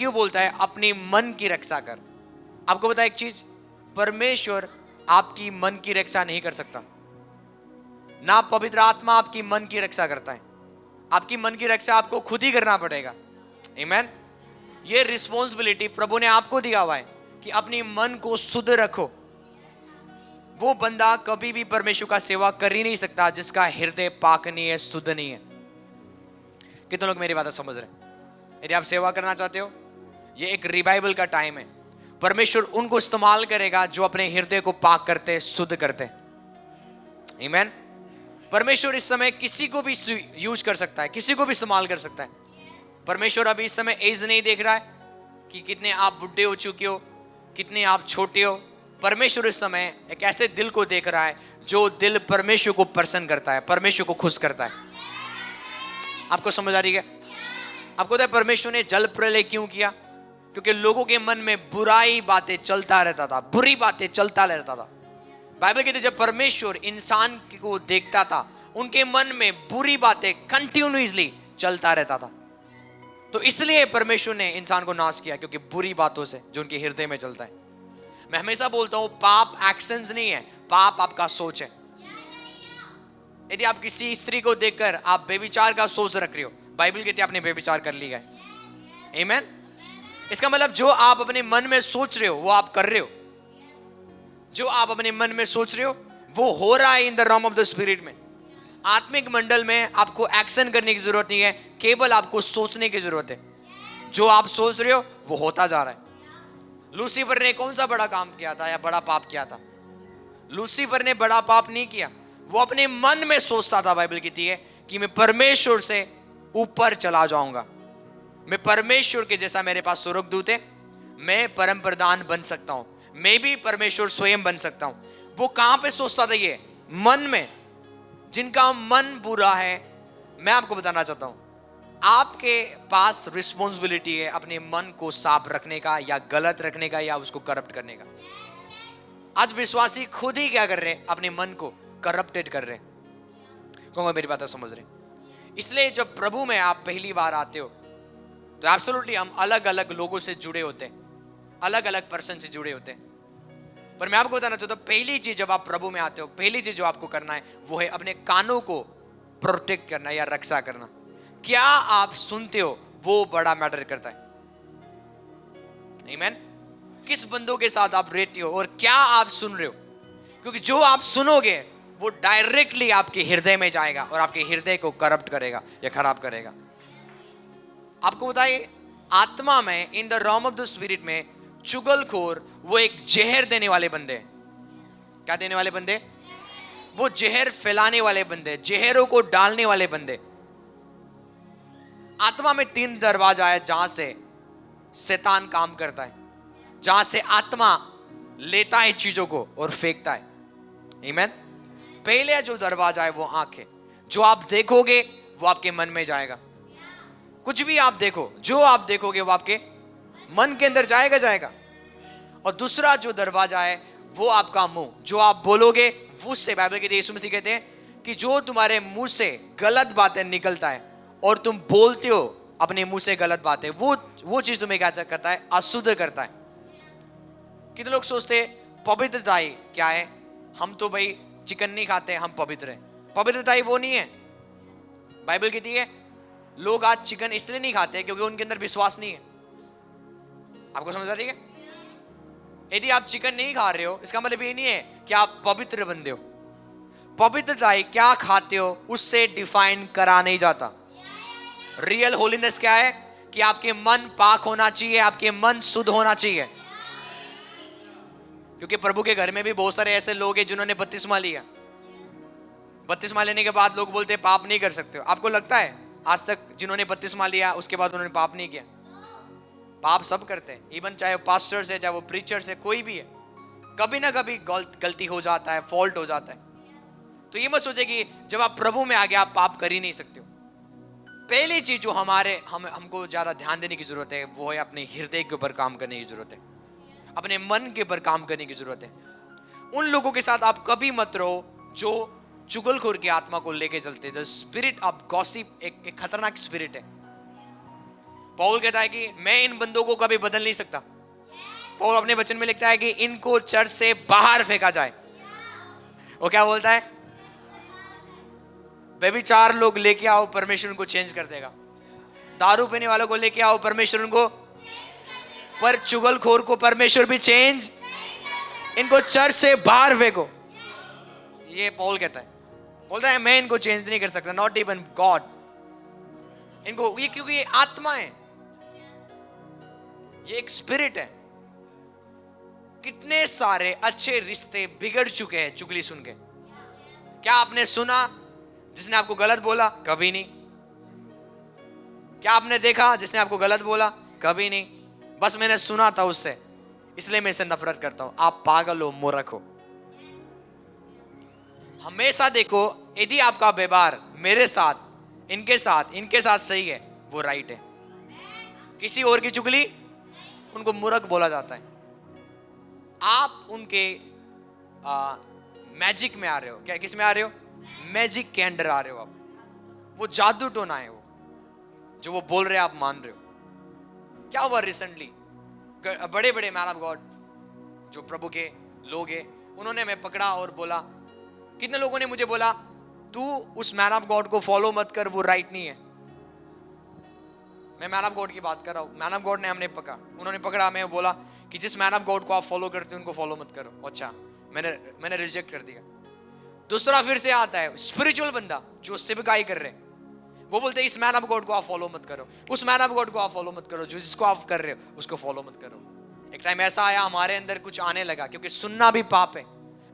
क्यों बोलता है अपनी मन की रक्षा कर? आपको पता है एक चीज, परमेश्वर आपकी मन की रक्षा नहीं कर सकता, ना पवित्र आत्मा आपकी मन की रक्षा करता है। आपकी मन की रक्षा आपको खुद ही करना पड़ेगा। आमीन। ये रिस्पॉन्सिबिलिटी प्रभु ने आपको दिया हुआ है कि अपनी मन को शुद्ध रखो। वो बंदा कभी भी परमेश्वर का सेवा कर ही नहीं सकता जिसका हृदय पाक नहीं है, शुद्ध नहीं है। कितने लोग मेरी बात समझ रहे हैं? यदि आप सेवा करना चाहते हो, ये एक रिवाइवल का टाइम है। परमेश्वर उनको इस्तेमाल करेगा जो अपने हृदय को पाक करते, शुद्ध करते। आमीन। परमेश्वर इस समय किसी को भी यूज कर सकता है, किसी को भी इस्तेमाल कर सकता है। परमेश्वर अभी इस समय एज नहीं देख रहा है कि कितने आप बुढ़े हो चुके हो, कितने आप छोटे हो। परमेश्वर इस समय एक ऐसे दिल को देख रहा है जो दिल परमेश्वर को प्रसन्न करता है, परमेश्वर को खुश करता है। आपको समझ आ रही है? आपको पता है परमेश्वर ने जल प्रलय क्यों किया? क्योंकि लोगों के मन में बुराई बातें चलता रहता था, बुरी बातें चलता रहता था। बाइबल कहती है जब परमेश्वर इंसान को देखता था, उनके मन में बुरी बातें कंटिन्यूअसली चलता रहता था। तो इसलिए परमेश्वर ने इंसान को नाश किया, क्योंकि बुरी बातों से जो उनके हृदय में चलता है। मैं हमेशा बोलता हूं पाप एक्शंस नहीं है, पाप आपका सोच है। यदि आप किसी स्त्री को देखकर आप बेविचार का सोच रख रहे हो, बाइबल कहती है आपने बेविचार कर लिया है। आमीन। इसका मतलब जो आप अपने मन में सोच रहे हो वो आप कर रहे हो। जो आप अपने मन में सोच रहे हो वो हो रहा है in the realm of the spirit में। आत्मिक मंडल में आपको एक्शन करने की जरूरत नहीं है, केवल आपको सोचने की जरूरत है। जो आप सोच रहे हो वो होता जा रहा है। लूसीफर ने कौन सा बड़ा काम किया था या बड़ा पाप किया था? लूसीफर ने बड़ा पाप नहीं किया, वो अपने मन में सोचता था। बाइबल कहती है कि मैं परमेश्वर से ऊपर चला जाऊंगा, मैं परमेश्वर के जैसा, मेरे पास स्वर्गदूत है, मैं परम प्रधान बन सकता हूं, मैं भी परमेश्वर स्वयं बन सकता हूं। वो कहां पे सोचता था? ये मन में। जिनका मन बुरा है, मैं आपको बताना चाहता हूं आपके पास रिस्पॉन्सिबिलिटी है अपने मन को साफ रखने का, या गलत रखने का, या उसको करप्ट करने का। आज विश्वासी खुद ही क्या कर रहे हैं? अपने मन को करप्टेड कर रहे हैं। कौन मेरी बात समझ रहे हैं? इसलिए जब प्रभु में आप पहली बार आते हो तो एब्सोल्युटली हम अलग अलग लोगों से जुड़े होते हैं, अलग अलग पर्सन से जुड़े होते हैं। पर मैं आपको बताना चाहता हूं पहली चीज जब आप प्रभु में आते हो, पहली चीज जो आपको करना है वो है अपने कानों को प्रोटेक्ट करना या रक्षा करना। क्या आप सुनते हो वो बड़ा मैटर करता है। आमीन। किस बंदों के साथ आप रहते हो और क्या आप सुन रहे हो, क्योंकि जो आप सुनोगे वो डायरेक्टली आपके हृदय में जाएगा और आपके हृदय को करप्ट करेगा या खराब करेगा। आपको बताइए आत्मा में, in the realm of the spirit में, चुगलखोर वो एक जहर देने वाले बंदे। क्या देने वाले बंदे? वो जहर फैलाने वाले बंदे, जहरों को डालने वाले बंदे। आत्मा में 3 दरवाजा है जहां से शैतान काम करता है, जहां से आत्मा लेता है चीजों को और फेंकता है। आमीन। पहले जो दरवाजा है वो आंख है। जो आप देखोगे वो आपके मन में जाएगा। कुछ भी आप देखो, जो आप देखोगे वो आपके मन के अंदर जाएगा। और दूसरा जो दरवाजा है वो आपका मुंह। जो आप बोलोगे उससे, बाइबल कहती है, यीशु मसीह कहते हैं कि जो तुम्हारे मुंह से गलत बातें निकलता है और तुम बोलते हो अपने मुंह से गलत बातें, वो चीज तुम्हें क्या करता है? अशुद्ध करता है। कितने लोग सोचते हैं पवित्रता ही क्या है? हम तो भाई चिकन नहीं खाते, हम पवित्र हैं। पवित्रता ही वो नहीं है। बाइबल कहती है लोग आज चिकन इसलिए नहीं खाते क्योंकि उनके अंदर विश्वास नहीं है। आपको समझ आ रही है? यदि आप चिकन नहीं खा रहे हो इसका मतलब ये नहीं है कि आप पवित्र बंदे हो। पवित्रता ही क्या खाते हो उससे डिफाइन करा नहीं जाता। रियल होलीनेस क्या है? कि आपके मन पाक होना चाहिए, आपके मन शुद्ध होना चाहिए। क्योंकि प्रभु के घर में भी बहुत सारे ऐसे लोग हैं जिन्होंने बपतिस्मा लिया। बपतिस्मा लेने के बाद लोग बोलते हैं पाप नहीं कर सकते हो। आपको लगता है आज तक जिन्होंने बपतिस्मा लिया उसके बाद उन्होंने पाप नहीं किया? पाप सब करते हैं, इवन चाहे वो पास्टर्स है, चाहे वो प्रीचर्स है, कोई भी है, कभी ना कभी गलती हो जाता है, फॉल्ट हो जाता है। तो ये मत सोचे कि जब आप प्रभु में आ गए आप पाप कर ही नहीं सकते हो। पहली चीज जो हमको ज्यादा ध्यान देने की जरूरत है वो है अपने हृदय के ऊपर काम करने की जरूरत है, अपने मन के ऊपर काम करने की जरूरत है। उन लोगों के साथ आप कभी मत रहो जो चुगलखोर की आत्मा को लेके चलते। द स्पिरिट ऑफ गॉसिप एक खतरनाक स्पिरिट है। पौल कहता है कि मैं इन बंदों को कभी बदल नहीं सकता। पौल अपने वचन में लिखता है कि इनको चर्च से बाहर फेंका जाए। वो क्या बोलता है? व्यभिचार लोग लेके आओ, परमेश्वर उनको चेंज कर देगा। दारू पीने वालों को लेके आओ, परमेश्वर उनको, पर चुगलखोर को परमेश्वर भी चेंज, इनको चर्च से बाहर फेंको। ये पौल कहता है, बोलता है मैं इनको चेंज नहीं कर सकता, नॉट इवन गॉड। इनको ये, क्योंकि ये आत्मा है, ये एक स्पिरिट है। कितने सारे अच्छे रिश्ते बिगड़ चुके हैं चुगली सुन के। क्या आपने सुना जिसने आपको गलत बोला? कभी नहीं। क्या आपने देखा जिसने आपको गलत बोला? कभी नहीं। बस मैंने सुना था उससे, इसलिए मैं इसे नफरत करता हूं। आप पागल हो, मूर्ख हो। हमेशा देखो, यदि आपका व्यवहार मेरे साथ, इनके साथ सही है, वो राइट है। किसी और की चुगली, उनको मूर्ख बोला जाता है। आप उनके मैजिक में आ रहे हो। क्या किस में आ रहे हो? मैजिक के अंडर आ रहे हो आप। वो जादू टोना है, वो जो वो बोल रहे हैं आप मान रहे हो। क्या हुआ रिसेंटली? बड़े बड़े मैन ऑफ गॉड जो प्रभु के लोग हैं, उन्होंने मैं पकड़ा और बोला, कितने लोगों ने मुझे बोला तू उस मैन ऑफ गॉड को फॉलो मत कर, वो राइट नहीं है। मैं मैन ऑफ गॉड की बात कर रहा हूं। मैन ऑफ गॉड ने हमने पकड़ा, उन्होंने पकड़ा, मैं बोला कि जिस मैन ऑफ गॉड को आप फॉलो करते हो उनको फॉलो मत करो। अच्छा, मैंने रिजेक्ट कर दिया। दूसरा फिर से आता है स्पिरिचुअल बंदा जो सेवकाई कर रहे हैं, वो बोलते हैं इस मैन ऑफ गॉड को आप फॉलो मत करो, उस मैन ऑफ गॉड को आप फॉलो मत करो, जो जिसको आप कर रहे हो उसको फॉलो मत करो। एक टाइम ऐसा आया, हमारे अंदर कुछ आने लगा, क्योंकि सुनना भी पाप है।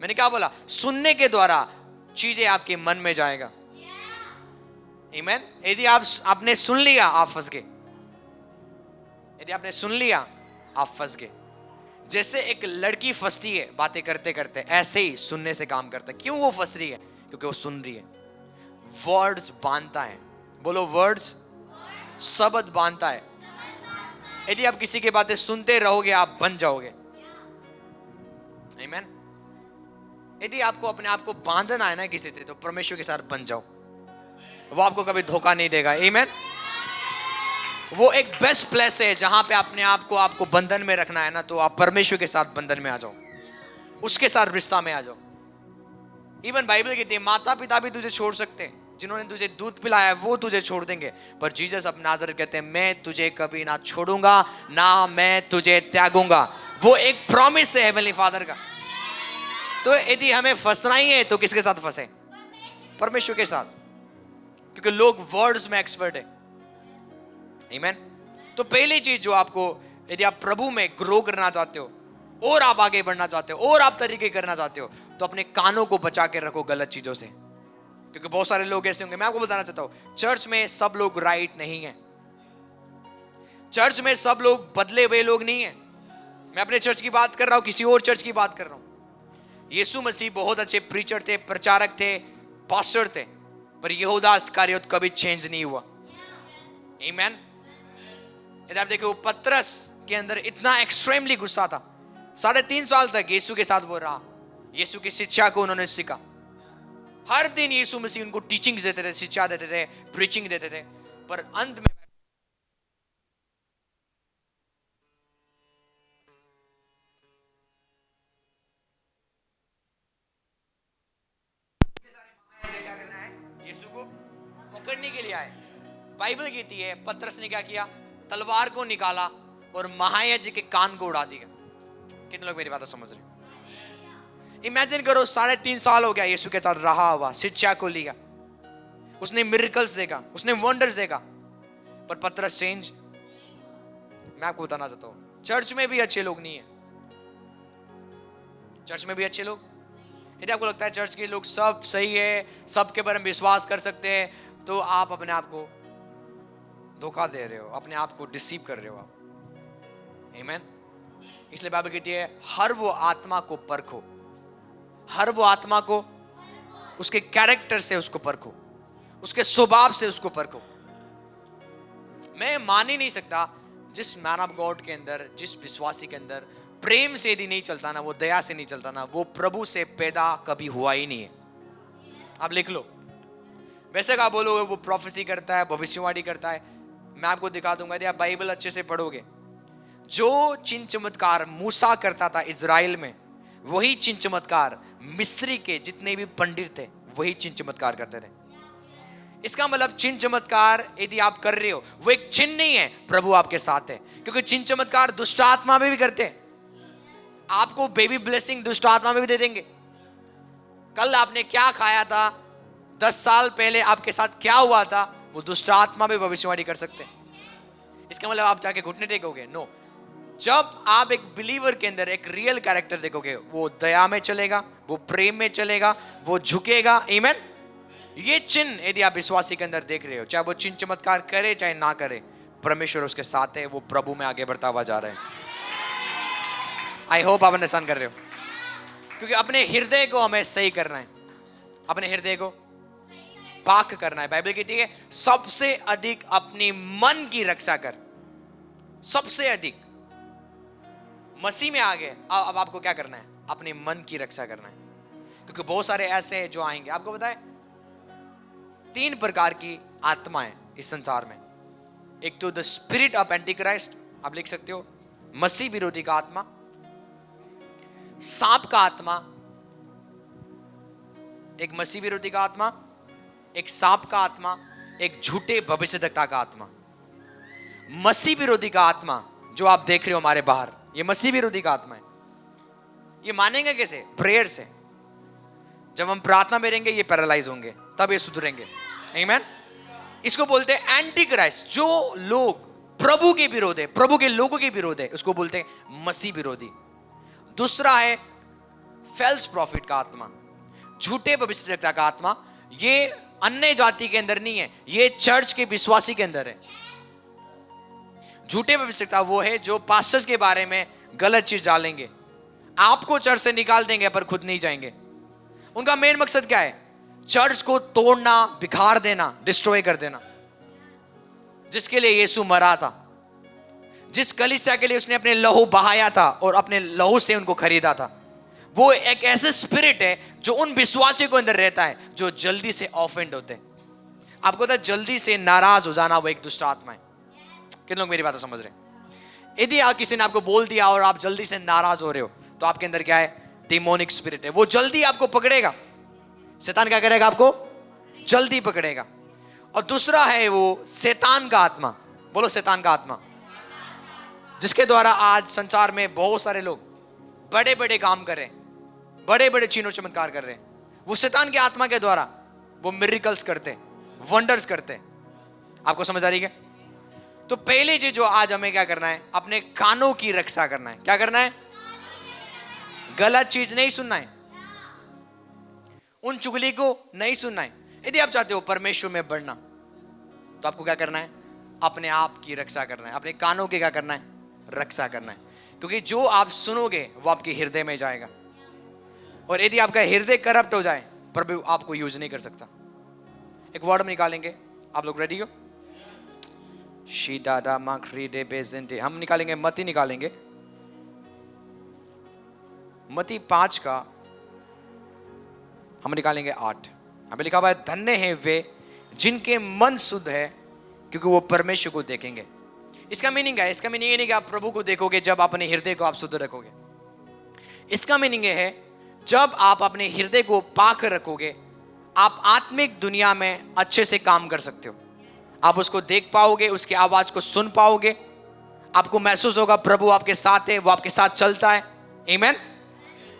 मैंने क्या बोला? सुनने के द्वारा चीजें आपके मन में जाएगा। आमीन। यदि आपने सुन लिया, आप फंस गए। यदि आपने सुन लिया, आप फंस गए। जैसे एक लड़की फंसती है बातें करते करते, ऐसे ही सुनने से काम करता है। क्यों वो फंस रही है? क्योंकि वो सुन रही है। वर्ड्स बांधता है। बोलो, वर्ड्स शब्द बांधता है। यदि आप किसी की बातें सुनते रहोगे, आप बन जाओगे। आमीन। यदि आपको अपने आप को बांधना है ना किसी से, तो परमेश्वर के साथ बन जाओ। वो आपको कभी धोखा नहीं देगा। आमीन। वो एक बेस्ट प्लेस है जहां पे अपने आप को आपको बंधन में रखना है ना, तो आप परमेश्वर के साथ बंधन में आ जाओ, उसके साथ रिश्ता में आ जाओ। इवन बाइबल कहती है माता पिता भी तुझे छोड़ सकते हैं, जिन्होंने तुझे दूध पिलाया वो तुझे छोड़ देंगे, पर जीसस अपने नाज़रेत कहते हैं मैं तुझे कभी ना छोड़ूंगा, ना मैं तुझे त्यागूंगा। वो एक प्रॉमिस है हेवनली फादर का। तो यदि हमें फंसना ही है तो किसके साथ फंसे? परमेश्वर के साथ, क्योंकि लोग वर्ड्स में एक्सपर्ट है। आमीन। तो पहली चीज जो आपको, यदि आप प्रभु में ग्रो करना चाहते हो और आप आगे बढ़ना चाहते हो और आप तरीके करना चाहते हो, तो अपने कानों को बचा के रखो गलत चीजों से। क्योंकि बहुत सारे लोग ऐसे होंगे, मैं आपको बताना चाहता हूं, चर्च में सब लोग राइट नहीं है। चर्च में सब लोग बदले हुए लोग नहीं है। मैं अपने चर्च की बात कर रहा हूं, किसी और चर्च की बात कर रहा हूं। यीशु मसीह बहुत अच्छे प्रीचर थे, प्रचारक थे, पास्टर थे, पर यहूदा इस्करियोत कभी चेंज नहीं हुआ। आमीन। यदि आप देखो, पतरस के अंदर इतना एक्सट्रीमली गुस्सा था, 3.5 साल तक यीशु के साथ वो रहा। यीशु की शिक्षा को उन्होंने सीखा। हर दिन यीशु मसीह उनको टीचिंग्स देते थे, शिक्षा देते थे, प्रीचिंग देते थे, पर अंत में यीशु को पकड़ने के लिए आए। बाइबल कहती है पतरस ने क्या किया? तलवार को निकाला और महायाजक के कान को उड़ा दिया। कितने लोग मेरी बात समझ रहे? इमेजिन करो, 3.5 साल हो गया यीशु के साथ रहा हुआ, शिक्षा को लिया, उसने मिरेकल्स देखा, उसने वंडर्स देखा, पर पतरस चेंज। मैं आपको बताना चाहता हूं, चर्च में भी अच्छे लोग नहीं है। चर्च में भी अच्छे लोग, यदि आपको लगता है चर्च के लोग सब सही है, सबके बारे में विश्वास कर सकते हैं, तो आप अपने आप को धोखा दे रहे हो, अपने आप को डिसीव कर रहे हो आप। आमीन। इसलिए बाइबल कहती है हर वो आत्मा को परखो, हर वो आत्मा को उसके कैरेक्टर से उसको परखो, उसके स्वभाव से उसको परखो। मैं मान ही नहीं सकता जिस मैन ऑफ गॉड के अंदर, जिस विश्वासी के अंदर प्रेम से यदि नहीं चलता ना, वो दया से नहीं चलता ना, वो प्रभु से पैदा कभी हुआ ही नहीं है। आप लिख लो। वैसे क्या बोलोगे वो प्रोफेसी करता है, भविष्यवाणी करता है, मैं आपको दिखा दूंगा यदि आप बाइबल अच्छे से पढ़ोगे। जो चिन्ह चमत्कार मूसा करता था इजराइल में, वही चिन्ह चमत्कार मिस्री के जितने भी पंडित थे वही चिन्ह चमत्कार करते थे। इसका मतलब चिन्ह चमत्कार यदि आप कर रहे हो वो एक चिन्ह नहीं है, प्रभु आपके साथ है। क्योंकि चिन्ह चमत्कार दुष्ट आत्मा में भी करते हैं। आपको बेबी ब्लेसिंग दुष्ट आत्मा में भी दे देंगे। कल आपने क्या खाया था, 10 साल पहले आपके साथ क्या हुआ था, वो दुष्ट आत्मा भी भविष्यवाणी कर सकते हैं। इसका मतलब आप जाके घुटने टेकोगे? नो। जब आप एक बिलीवर के अंदर एक रियल कैरेक्टर देखोगे, वो दया में चलेगा, वो प्रेम में चलेगा, वो झुकेगा। आमीन। ये चिन्ह यदि आप विश्वासी के अंदर देख रहे हो, चाहे वो चिन्ह चमत्कार करे चाहे ना करे, परमेश्वर उसके साथ है, वो प्रभु में आगे बढ़ता हुआ जा रहा है। आई होप आप अंडरस्टैंड कर रहे हो। क्योंकि अपने हृदय को हमें सही करना है, अपने हृदय को पाक करना है। बाइबल कहती है सबसे अधिक अपनी मन की रक्षा कर। सबसे अधिक मसीह में आ गए, अब आपको क्या करना है? अपने मन की रक्षा करना है। क्योंकि बहुत सारे ऐसे हैं जो आएंगे। आपको बताए 3 प्रकार की आत्माएं इस संसार में। एक तो द स्पिरिट ऑफ एंटीक्राइस्ट, आप लिख सकते हो, मसीह विरोधी का आत्मा, सांप का आत्मा, एक मसीह विरोधी का आत्मा, एक सांप का आत्मा, एक झूठे भविष्यद्वक्ता का आत्मा। मसीह विरोधी का आत्मा जो आप देख रहे हो हमारे बाहर, ये मसीह विरोधी का आत्मा है। ये मानेंगे कैसे? प्रेयर से। जब हम प्रार्थना में रहेंगे ये पैरालाइज होंगे, तब ये सुधरेंगे। आमीन। इसको बोलते हैं एंटी क्राइस्ट। जो लोग प्रभु के विरोध है, प्रभु के लोगों के विरोध है, उसको बोलते हैं मसीह विरोधी। दूसरा है फेल्स प्रॉफिट का आत्मा, झूठे भविष्यद्वक्ता का आत्मा। ये अन्य जाति के अंदर नहीं है, ये चर्च के विश्वासी के अंदर है। झूठे भविष्यद्वक्ता वो है जो पास्टर्स के बारे में गलत चीज डालेंगे, आपको चर्च से निकाल देंगे पर खुद नहीं जाएंगे। उनका मेन मकसद क्या है? चर्च को तोड़ना, बिखार देना, डिस्ट्रॉय कर देना। जिसके लिए यीशु मरा था, जिस कलीसिया के लिए उसने अपने लहू बहाया था और अपने लहू से उनको खरीदा था, वो एक ऐसे स्पिरिट है जो उन विश्वासियों के अंदर रहता है जो जल्दी से ऑफेंड होते हैं। आपको पता है जल्दी से नाराज हो जाना वो एक दुष्ट आत्मा है। कितने लोग मेरी बात समझ रहे हैं? यदि किसी ने आपको बोल दिया और आप जल्दी से नाराज हो रहे हो, तो आपके अंदर क्या है? डिमोनिक स्पिरिट है। वो जल्दी आपको पकड़ेगा। शैतान क्या करेगा? आपको जल्दी पकड़ेगा। और दूसरा है वो शैतान का आत्मा। बोलो शैतान का आत्मा। जिसके द्वारा आज संसार में बहुत सारे लोग बड़े बड़े काम कर रहे हैं, बड़े बड़े चिन्ह चमत्कार कर रहे हैं। वो शैतान की आत्मा के द्वारा वो मिरेकल्स करते हैं, वंडर्स करते हैं। आपको समझ आ रही है? तो पहली चीज जो आज हमें क्या करना है, अपने कानों की रक्षा करना है। क्या करना है? गलत चीज नहीं सुनना है, उन चुगली को नहीं सुनना है। यदि आप चाहते हो परमेश्वर में बढ़ना, तो आपको क्या करना है? अपने आप की रक्षा करना है, अपने कानों की क्या करना है? रक्षा करना है। क्योंकि जो आप सुनोगे वो आपके हृदय में जाएगा, और यदि आपका हृदय करप्ट हो जाए, प्रभु आपको यूज नहीं कर सकता। एक वर्ड में निकालेंगे, आप लोग रेडी हो? हम निकालेंगे, मती निकालेंगे, मती 5 का हम निकालेंगे 8। हमें लिखा हुआ है धन्य है वे जिनके मन शुद्ध है क्योंकि वो परमेश्वर को देखेंगे। इसका मीनिंग है, इसका मीनिंग ये नहीं कि आप प्रभु को देखोगे जब अपने हृदय को आप शुद्ध रखोगे। इसका मीनिंग ये है जब आप अपने हृदय को पाक रखोगे, आप आत्मिक दुनिया में अच्छे से काम कर सकते हो। आप उसको देख पाओगे, उसकी आवाज को सुन पाओगे, आपको महसूस होगा प्रभु आपके साथ है, वो आपके साथ चलता है। आमीन।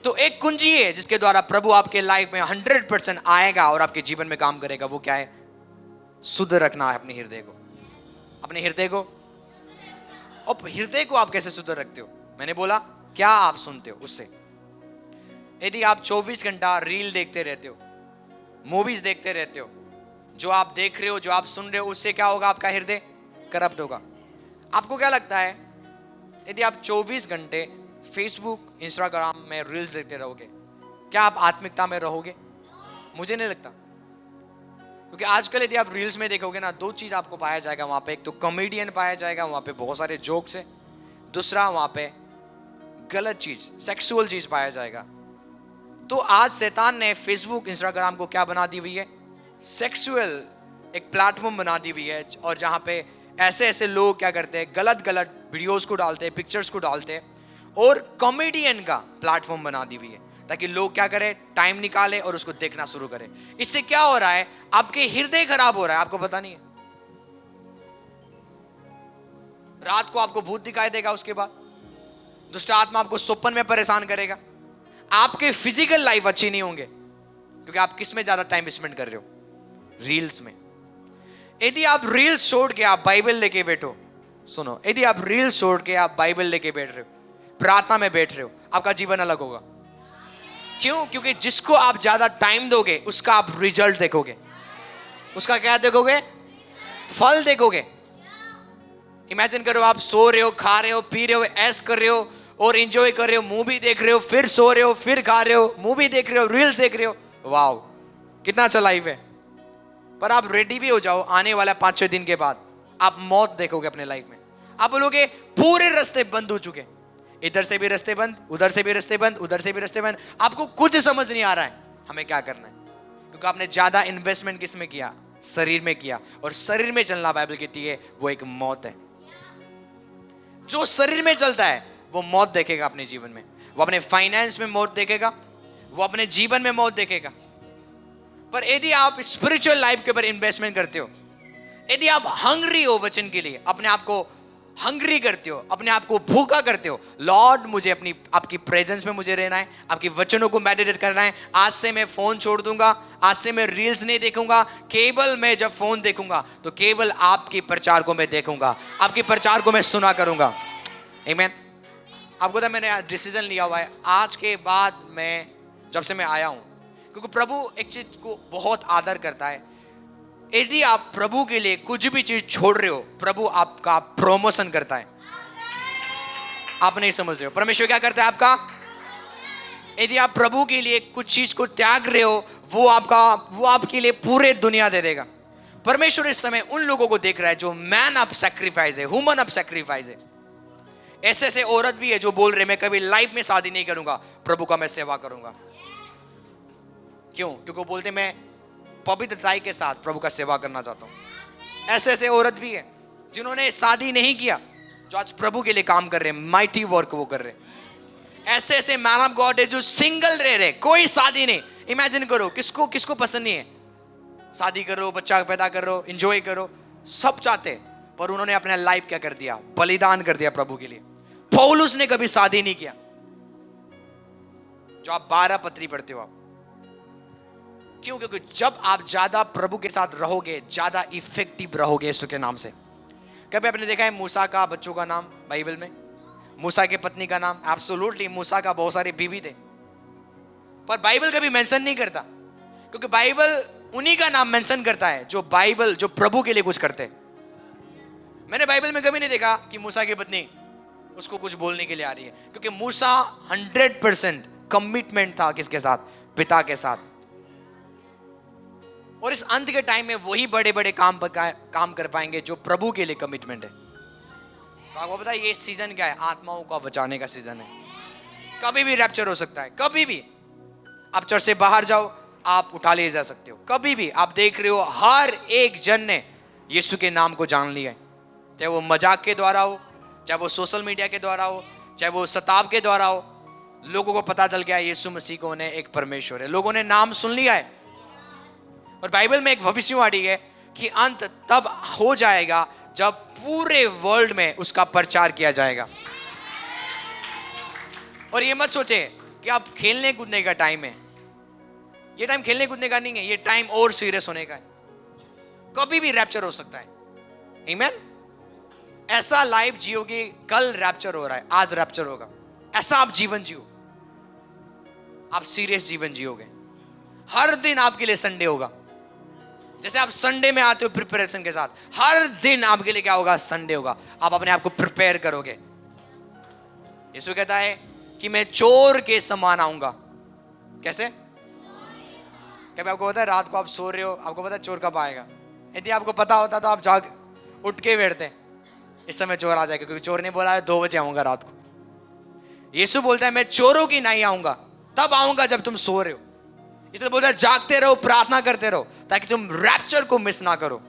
तो एक कुंजी है जिसके द्वारा प्रभु आपके लाइफ में 100% आएगा और आपके जीवन में काम करेगा। वो क्या है? शुद्ध रखना है अपने हृदय को, अपने हृदय को। और हृदय को आप कैसे शुद्ध रखते हो? मैंने बोला क्या आप सुनते हो उससे। यदि आप 24 घंटा रील देखते रहते हो, मूवीज देखते रहते हो, जो आप देख रहे हो, जो आप सुन रहे हो, उससे क्या होगा? आपका हृदय करप्ट होगा। आपको क्या लगता है यदि आप 24 घंटे फेसबुक, इंस्टाग्राम में रील्स देखते रहोगे, क्या आप आत्मिकता में रहोगे? मुझे नहीं लगता। क्योंकि आजकल यदि आप रील्स में देखोगे ना, 2 चीज आपको पाया जाएगा वहां पे। एक तो कॉमेडियन पाया जाएगा, वहां पे बहुत सारे जोक्स है। दूसरा वहां पे गलत चीज, सेक्सुअल चीज पाया जाएगा। तो आज शैतान ने फेसबुक, इंस्टाग्राम को क्या बना दी हुई है? सेक्सुअल एक प्लेटफॉर्म बना दी हुई है, और जहां पे ऐसे ऐसे लोग क्या करते हैं, गलत गलत वीडियोस को डालते हैं, पिक्चर्स को डालते हैं और कॉमेडियन का प्लेटफॉर्म बना दी हुई है ताकि लोग क्या करें, टाइम निकाले और उसको देखना शुरू करें। इससे क्या हो रहा है, आपके हृदय खराब हो रहा है, आपको पता नहीं है। रात को आपको भूत दिखाई देगा, उसके बाद दुष्ट आत्मा आपको स्वप्न में परेशान करेगा। आपके फिजिकल लाइफ अच्छी नहीं होंगे क्योंकि आप किस में ज्यादा टाइम स्पेंड कर रहे हो, रील्स में। यदि आप रील्स छोड़ के आप बाइबल लेके बैठो, सुनो, यदि आप रील्स छोड़ के आप बाइबल लेके बैठ रहे हो, प्रार्थना में बैठ रहे हो, आपका जीवन अलग होगा। क्यों? क्योंकि जिसको आप ज्यादा टाइम दोगे उसका आप रिजल्ट देखोगे। उसका क्या देखोगे? फल देखोगे। इमेजिन करो, आप सो रहे हो, खा रहे हो, पी रहे हो, ऐश कर रहे हो और एंजॉय कर रहे हो, मूवी देख रहे हो, फिर सो रहे हो, फिर खा रहे हो, मूवी देख रहे हो, रील्स देख रहे हो। वाह, कितना अच्छा लाइफ है। पर आप रेडी भी हो जाओ, आने वाला 5-6 दिन के बाद आप मौत देखोगे अपने लाइफ में। आप बोलोगे पूरे रास्ते बंद हो चुके, इधर से भी रास्ते बंद, उधर से भी रास्ते बंद, उधर से भी रास्ते बंद। आपको कुछ समझ नहीं आ रहा है हमें क्या करना है, क्योंकि आपने ज्यादा इन्वेस्टमेंट किस में किया? शरीर में किया। और शरीर में चलना, बाइबल कहती है, वो एक मौत है। जो शरीर में चलता है वो मौत देखेगा अपने जीवन में। वो अपने फाइनेंस में मौत देखेगा, वो अपने जीवन में मौत देखेगा। पर यदि आप स्पिरिचुअल लाइफ के ऊपर इन्वेस्टमेंट करते हो, यदि आप हंग्री हो वचन के लिए, अपने आप को हंग्री करते हो, अपने आप को भूखा करते हो, लॉर्ड मुझे अपनी आपकी प्रेजेंस में मुझे रहना है, आपकी वचनों को मेडिटेट करना है, आज से मैं फोन छोड़ दूंगा, आज से मैं रील्स नहीं देखूंगा, केवल मैं जब फोन देखूंगा तो केवल आपकी प्रचार को मैं देखूंगा, आपकी प्रचार को मैं सुना करूंगा। आमीन। आपको तो मैंने डिसीजन लिया हुआ है, आज के बाद मैं, जब से मैं आया हूं, क्योंकि प्रभु एक चीज को बहुत आदर करता है। यदि आप प्रभु के लिए कुछ भी चीज छोड़ रहे हो, प्रभु आपका प्रमोशन करता है। आप नहीं समझ रहे हो, परमेश्वर क्या करता है आपका? यदि आप प्रभु के लिए कुछ चीज को त्याग रहे हो, वो आपके लिए पूरे दुनिया दे देगा। परमेश्वर इस समय उन लोगों को देख रहा है जो मैन ऑफ सैक्रिफाइस है, ह्यूमन ऑफ सैक्रिफाइस है। ऐसे ऐसे औरत भी है जो बोल रहे मैं कभी लाइफ में शादी नहीं करूंगा, प्रभु का मैं सेवा करूंगा। क्यों? क्योंकि वो बोलते मैं पवित्रताई के साथ प्रभु का सेवा करना चाहता हूं। ऐसे ऐसे औरत भी है जिन्होंने शादी नहीं किया, जो आज प्रभु के लिए काम कर रहे हैं, माइटी वर्क वो कर रहे हैं। ऐसे ऐसे मैन ऑफ गॉड है जो सिंगल रह रहे, कोई शादी नहीं। इमेजिन करो, किसको किसको पसंद नहीं है शादी करो, बच्चा पैदा करो, एंजॉय करो, सब चाहते, पर उन्होंने अपना लाइफ क्या कर दिया? बलिदान कर दिया प्रभु के लिए। पौलुस ने कभी शादी नहीं किया, जो आप 12 पत्री पढ़ते हो आप। क्यों? क्योंकि जब आप ज्यादा प्रभु के साथ रहोगे, ज्यादा इफेक्टिव रहोगे यीशु के नाम से। कभी आपने देखा है मूसा का बच्चों का नाम बाइबल में, मूसा की पत्नी का नाम? एब्सोल्युटली, मूसा का बहुत सारे बीवी थे, पर बाइबल कभी मेंशन नहीं करता, क्योंकि बाइबल उन्हीं का नाम मेंशन करता है जो प्रभु के लिए कुछ करते हैं। मैंने बाइबल में कभी नहीं देखा कि मूसा की पत्नी उसको कुछ बोलने के लिए आ रही है, क्योंकि मूसा 100% कमिटमेंट था किसके साथ? पिता के साथ। और इस अंत के टाइम में वही बड़े बड़े काम कर पाएंगे जो प्रभु के लिए कमिटमेंट है। तो आपको पता है ये सीजन क्या है? आत्माओं को बचाने का सीजन है। कभी भी रैप्चर हो सकता है, कभी भी। आप चर्च से बाहर जाओ, आप उठा ले जा सकते हो। कभी भी आप देख रहे हो हर एक जन ने यीशु के नाम को जान लिया है, चाहे वो मजाक के द्वारा हो, चाहे वो सोशल मीडिया के द्वारा हो, चाहे वो सताव के द्वारा हो। लोगों को पता चल गया यीशु मसीह कौन है, एक परमेश्वर है। लोगों ने नाम सुन लिया है। और बाइबल में एक भविष्यवाणी है कि अंत तब हो जाएगा जब पूरे वर्ल्ड में उसका प्रचार किया जाएगा। और ये मत सोचे कि आप खेलने कूदने का टाइम है। ये टाइम खेलने कूदने का नहीं है, ये टाइम और सीरियस होने का है। कभी भी रैप्चर हो सकता है। आमीन। ऐसा लाइफ जियोगे, कल रैप्चर हो रहा है, आज रैप्चर होगा। ऐसा आप जीवन जियो, आप सीरियस जीवन जियोगे। हर दिन आपके लिए संडे होगा। जैसे आप संडे में आते हो प्रिपरेशन के साथ, हर दिन आपके लिए क्या होगा? संडे होगा। आप अपने आप को प्रिपेयर करोगे। यीशु कहता है कि मैं चोर के समान आऊंगा। कैसे? कभी आपको पता है रात को आप सो रहे हो, आपको पता है चोर कब आएगा? यदि आपको पता होता तो आप उठ के बैठते, इस समय चोर आ जाएगा, क्योंकि चोर ने बोला है 2 बजे आऊंगा रात को। यीशु बोलता है मैं चोरों की नहीं आऊंगा, तब आऊंगा जब तुम सो रहे हो। इसलिए बोलता है जागते रहो, प्रार्थना करते रहो, ताकि तुम रैप्चर को मिस ना करो।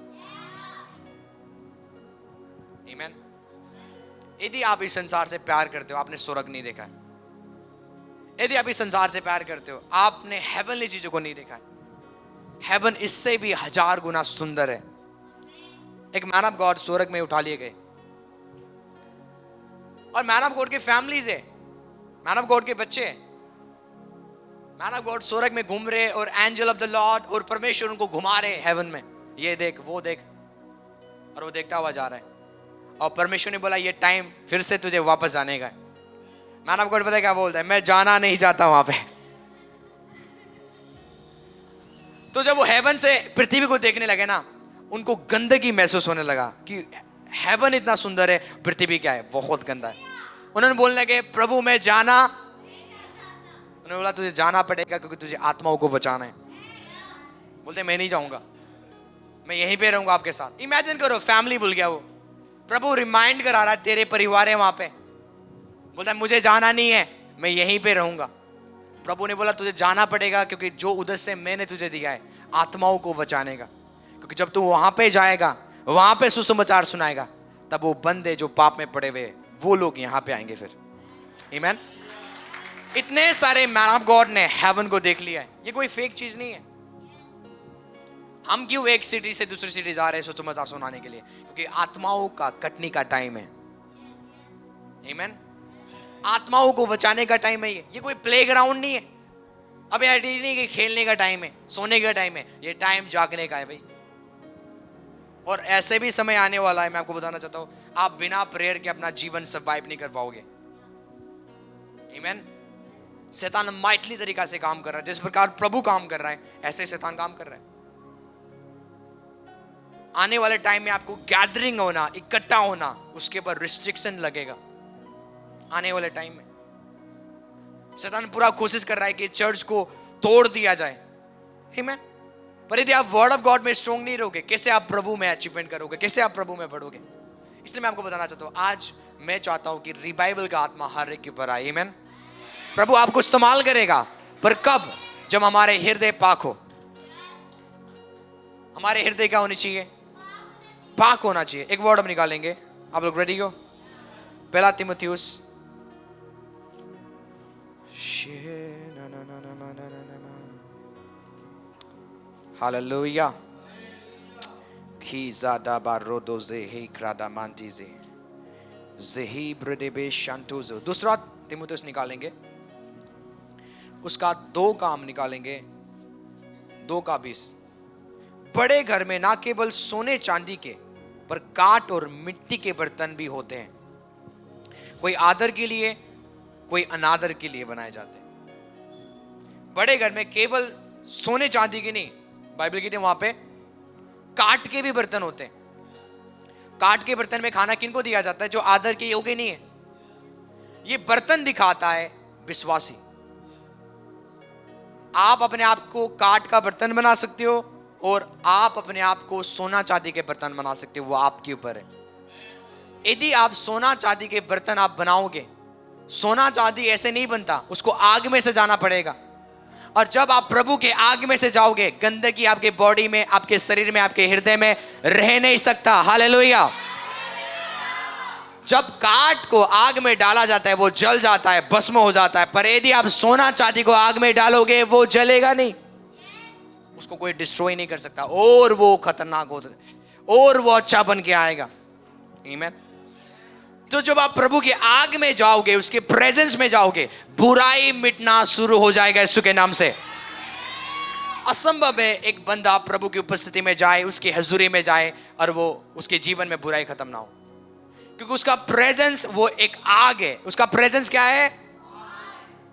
आमीन। यदि आप इस संसार से प्यार करते हो, आपने स्वर्ग नहीं देखा है। यदि आप इस संसार से प्यार करते हो, आपने हेवनली चीजों को नहीं देखा है। हेवन इससे भी 1000 गुना सुंदर है। एक मैन ऑफ गॉड स्वर्ग में उठा लिए गए, और मैन ऑफ गॉड की फैमिलीज है, मैन ऑफ गॉड के बच्चे, मैन ऑफ गॉड स्वर्ग में घूम रहे, और एंजल ऑफ द लॉर्ड और परमेश्वर उनको घुमा रहे हेवन में, ये देख वो देख, और वो देखता हुआ जा रहा है। और परमेश्वर ने बोला ये टाइम फिर से तुझे वापस जाने का है। मैन ऑफ गॉड पता है क्या बोलता है? मैं जाना नहीं चाहता वहां पे। तो जब वो हेवन से पृथ्वी को देखने लगे ना, उनको गंदगी महसूस होने लगा कि हेवन इतना सुंदर है, पृथ्वी क्या है, बहुत गंदा है। उन्होंने बोलने लगे प्रभु मैं जाना, उन्होंने बोला तुझे जाना पड़ेगा क्योंकि तुझे आत्माओं को बचाना है। बोलते मैं नहीं जाऊंगा, मैं यहीं पे रहूंगा आपके साथ। इमेजिन करो फैमिली भूल गया वो, प्रभु रिमाइंड करा रहा है तेरे परिवार है वहां पे। बोलता है मुझे जाना नहीं है, मैं यहीं पे रहूंगा। प्रभु ने बोला तुझे जाना पड़ेगा क्योंकि जो उद्देश्य मैंने तुझे दिया है आत्माओं को बचाने का, क्योंकि जब तू वहां पे जाएगा, वहां पे सुसमाचार सुनाएगा, तब वो बंदे जो पाप में पड़े हुए वो लोग यहां पे आएंगे फिर। आमीन। इतने सारे मैन ऑफ गॉड ने हेवन को देख लिया है, ये कोई फेक चीज नहीं है। हम क्यों एक सिटी से दूसरी सिटी जा रहे हैं सुसमाचार सुनाने के लिए? क्योंकि आत्माओं का कटनी का टाइम है। आमीन। आत्माओं को बचाने का टाइम है ये कोई प्लेग्राउंड नहीं है। अब यार नहीं कि खेलने का टाइम है, सोने का टाइम है, ये टाइम जागने का है भाई। और ऐसे भी समय आने वाला है, मैं आपको बताना चाहता हूं, आप बिना प्रेयर के अपना जीवन सर्वाइव नहीं कर पाओगे। आमीन। शैतान माइटली तरीका से काम कर रहा है, जिस प्रकार प्रभु काम कर रहा है ऐसे शैतान काम कर रहा है। आने वाले टाइम में आपको गैदरिंग होना, इकट्ठा होना, उसके ऊपर रिस्ट्रिक्शन लगेगा। आने वाले टाइम में शैतान पूरा कोशिश कर रहा है कि चर्च को तोड़ दिया जाए। आमीन। पर यदि आप वर्ड ऑफ गॉड में स्ट्रॉन्ग नहीं रहोगे, कैसे आप प्रभु में अचीवमेंट करोगे, कैसे आप प्रभु में बढ़ोगे? इसलिए मैं आपको बताना चाहता हूं, आज मैं चाहता हूं कि रिवाइवल का आत्मा हर एक के ऊपर आए। आमीन। प्रभु आपको इस्तेमाल करेगा, पर कब? जब हमारे हृदय पाक हो। हमारे हृदय क्या होनी चाहिए? पाक होना चाहिए। एक वर्ड हम निकालेंगे, आप लोग रेडी हो? पहला तीमुथियुस हालेलुया। खीज़ादा बारोदोज़े हे क्रादामांटीज़े ज़ेही ब्रदेबे शांतुज़ो। दूसरा तीमुथियुस निकालेंगे, उसका 2 काम निकालेंगे, 2:20। बड़े घर में ना केवल सोने चांदी के पर काट और मिट्टी के बर्तन भी होते हैं, कोई आदर के लिए, कोई अनादर के लिए बनाए जाते हैं। बड़े घर में केवल सोने चांदी के नहीं, बाइबल कहती है वहां पे काट के भी बर्तन होते हैं। काट के बर्तन में खाना किनको दिया जाता है? जो आदर के योग्य नहीं है। ये बर्तन दिखाता है विश्वासी। आप अपने आप को काट का बर्तन बना सकते हो और आप अपने आप को सोना चांदी के बर्तन बना सकते हो, वो आपके ऊपर है। यदि आप सोना चांदी के बर्तन आप बनाओगे, सोना चांदी ऐसे नहीं बनता, उसको आग में से जाना पड़ेगा। और जब आप प्रभु के आग में से जाओगे, गंदगी आपके बॉडी में, आपके शरीर में, आपके हृदय में रह नहीं सकता। हालेलुया। जब काट को आग में डाला जाता है वो जल जाता है, भस्म हो जाता है। पर यदि आप सोना चांदी को आग में डालोगे वो जलेगा नहीं, उसको कोई डिस्ट्रॉय नहीं कर सकता, और वो खतरनाक होता है, और वो अच्छा बन के आएगा। आमीन। तो जब आप प्रभु के आग में जाओगे, उसके प्रेजेंस में जाओगे, बुराई मिटना शुरू हो जाएगा यीशु के नाम से। असंभव है एक बंदा प्रभु की उपस्थिति में जाए, उसकी हजूरी में जाए और वो उसके जीवन में बुराई खत्म ना हो, क्योंकि उसका प्रेजेंस वो एक आग है। उसका प्रेजेंस क्या है?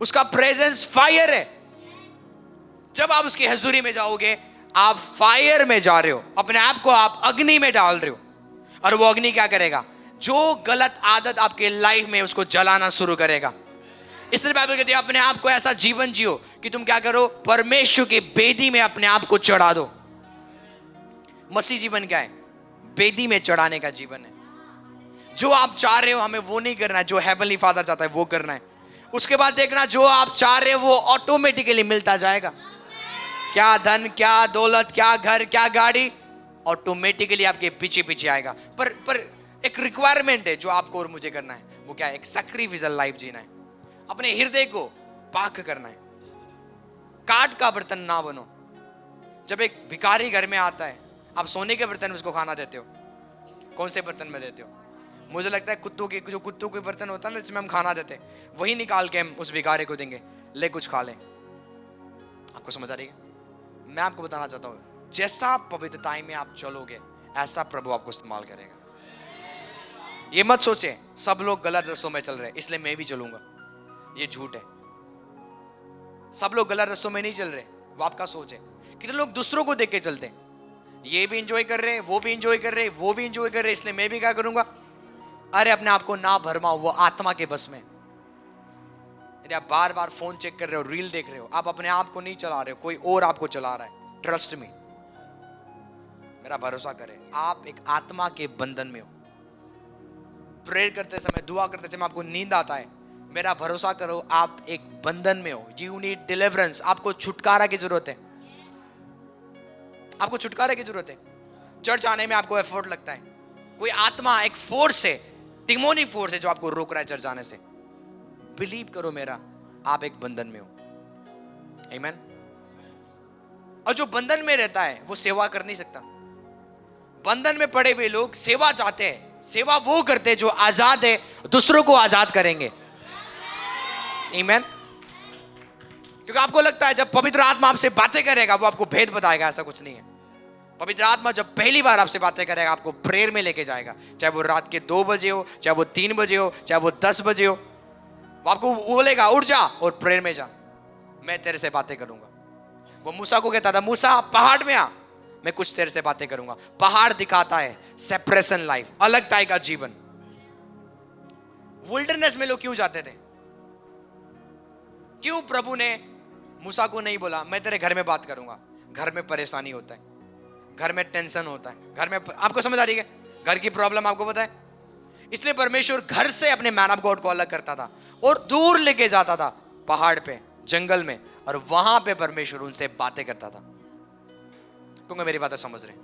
उसका प्रेजेंस फायर है। जब आप उसकी हजूरी में जाओगे, आप फायर में जा रहे हो, अपने आप को आप अग्नि में डाल रहे हो, और वो अग्नि क्या करेगा? जो गलत आदत आपके लाइफ में उसको जलाना शुरू करेगा। इसलिए बाइबल कहती है अपने आप को ऐसा जीवन जियो कि तुम क्या करो? परमेश्वर की बेदी में अपने आप को चढ़ा दो। मसीह जीवन क्या है? बेदी में चढ़ाने का जीवन है। जो आप चाह रहे हो हमें वो नहीं करना है, जो हेवनली फादर चाहता है वो करना है। उसके बाद देखना जो आप चाह रहे हो वो ऑटोमेटिकली मिलता जाएगा। क्या धन, क्या दौलत, क्या घर, क्या गाड़ी, ऑटोमेटिकली आपके पीछे पीछे आएगा। पर एक रिक्वायरमेंट है जो आपको और मुझे करना है। वो क्या है? एक सैक्रिफिशियल लाइफ जीना है, अपने हृदय को पाक करना है। काट का बर्तन ना बनो। जब एक भिखारी घर में आता है, आप सोने के बर्तन में उसको खाना देते हो? कौन से बर्तन में देते हो? मुझे लगता है कुत्तों के बर्तन होता है ना जिसमें हम खाना देते हैं, वही निकाल के हम उस भिखारी को देंगे, ले कुछ खा ले। आपको समझ आ रही है? मैं आपको बताना चाहता हूं, जैसा पवित्रता में आप चलोगे ऐसा प्रभु आपको इस्तेमाल करेगा। ये मत सोचे सब लोग गलत रास्तों में चल रहे हैं इसलिए मैं भी चलूंगा, ये झूठ है। सब लोग गलत रास्तों में नहीं चल रहे, वो आपका सोच है। कितने लोग दूसरों को देख के चलते हैं, ये भी इंजॉय कर रहे हैं, वो भी इंजॉय कर रहे हैं, वो भी इंजॉय कर रहे हैं, इसलिए मैं भी क्या करूंगा। अरे अपने आप को ना भरमाओ, वो आत्मा के बस में। यदि आप बार बार फोन चेक कर रहे हो, रील देख रहे हो, आप अपने आप को नहीं चला रहे हो, कोई और आपको चला रहा है। ट्रस्ट मी, मेरा भरोसा करें, आप एक आत्मा के बंधन में हो। प्रेयर करते समय, दुआ करते समय आपको नींद आता है, मेरा भरोसा करो आप एक बंधन में हो। यू नीड डिलीवरेंस, आपको छुटकारा की जरूरत है। आपको छुटकारे की जरूरत है। चर्च आने में आपको एफर्ट लगता है, कोई आत्मा, एक फोर्स है, डिमोनिक फोर्स है जो आपको रोक रहा है चर्च आने से। बिलीव करो मेरा, आप एक बंधन में हो। आमीन। और जो बंधन में रहता है वो सेवा कर नहीं सकता। बंधन में पड़े हुए लोग सेवा चाहते हैं, सेवा वो करते हैं जो आजाद है, दूसरों को आजाद करेंगे। आमीन। क्योंकि आपको लगता है जब पवित्र आत्मा आपसे बातें करेगा वो आपको भेद बताएगा, ऐसा कुछ नहीं है। पवित्र आत्मा जब पहली बार आपसे बातें करेगा आपको प्रेयर में लेके जाएगा, चाहे वो रात के 2 बजे हो, चाहे वो 3 बजे हो, चाहे वो 10 बजे हो। वो आपको बोलेगा उठ जा और प्रेयर में जा, मैं तेरे से बातें करूंगा। वो मूसा को कहता था, मूसा पहाड़ में आ, मैं कुछ तेरे से बातें करूंगा। पहाड़ दिखाता है सेपरेशन लाइफ, अलगताई का जीवन। विल्डरनेस में लोग क्यों जाते थे? क्यों प्रभु ने मूसा को नहीं बोला मैं तेरे घर में बात करूंगा? घर में परेशानी होता है, घर में टेंशन होता है, घर में, आपको समझ आ रही है? घर की प्रॉब्लम आपको पता है। इसलिए परमेश्वर घर से अपने मैन ऑफ गॉड को अलग करता था और दूर लेके जाता था पहाड़ पे, जंगल में, और वहां पे परमेश्वर उनसे बातें करता था। क्योंकि मेरी बातें समझ रहे?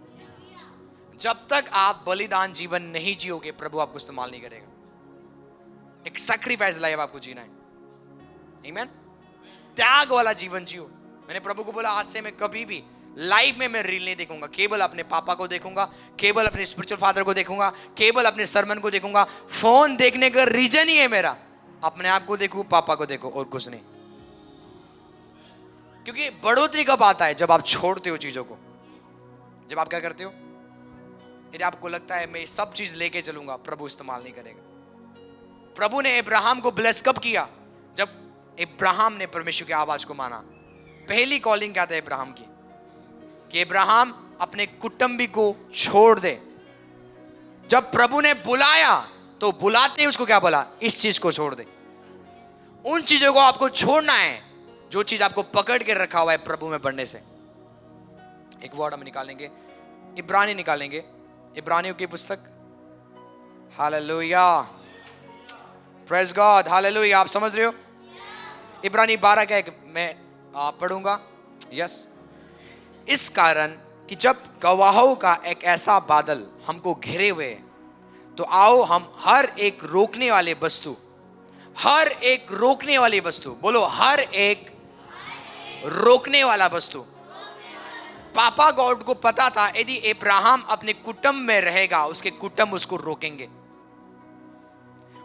जब तक आप बलिदान जीवन नहीं जियोगे प्रभु आपको इस्तेमाल नहीं करेगा। एक सैक्रिफाइस लाइफ आपको जीना है। आमीन। त्याग वाला जीवन जियो। मैंने प्रभु को बोला आज से मैं कभी भी लाइफ में मैं रील नहीं देखूंगा, केवल अपने पापा को देखूंगा, केवल अपने स्पिरिचुअल फादर को देखूंगा, केवल अपने सरमन को देखूंगा। फोन देखने का रीजन ही है मेरा, अपने आप को देखूं, पापा को देखो, और कुछ नहीं। क्योंकि बढ़ोतरी कब आता है? जब आप छोड़ते हो चीजों को। जब आप क्या करते हो? यदि आपको लगता है मैं सब चीज लेके चलूंगा, प्रभु इस्तेमाल नहीं करेगा। प्रभु ने अब्राहम को ब्लेस कब किया? जब अब्राहम ने परमेश्वर की आवाज को माना। पहली कॉलिंग क्या था अब्राहम की? कि अब्राहम अपने कुटुंबी को छोड़ दे। जब प्रभु ने बुलाया तो बुलाते ही उसको क्या बोला? इस चीज को छोड़ दे। उन चीजों को आपको छोड़ना है जो चीज आपको पकड़ के रखा हुआ है प्रभु में बढ़ने से। एक वर्ड हम निकालेंगे, इब्रानी निकालेंगे, इब्रानियों की पुस्तक। Hallelujah, praise God, hallelujah. आप समझ रहे हो? इब्रानी 12 का एक मैं पढ़ूंगा। यस। इस कारण कि जब गवाहों का एक ऐसा बादल हमको घिरे हुए, तो आओ हम हर एक रोकने वाली वस्तु, हर एक रोकने वाली वस्तु, बोलो हर एक रोकने वाला वस्तु। पापा गॉड को पता था यदि अब्राहम अपने कुटुंब में रहेगा, उसके कुटुंब उसको रोकेंगे,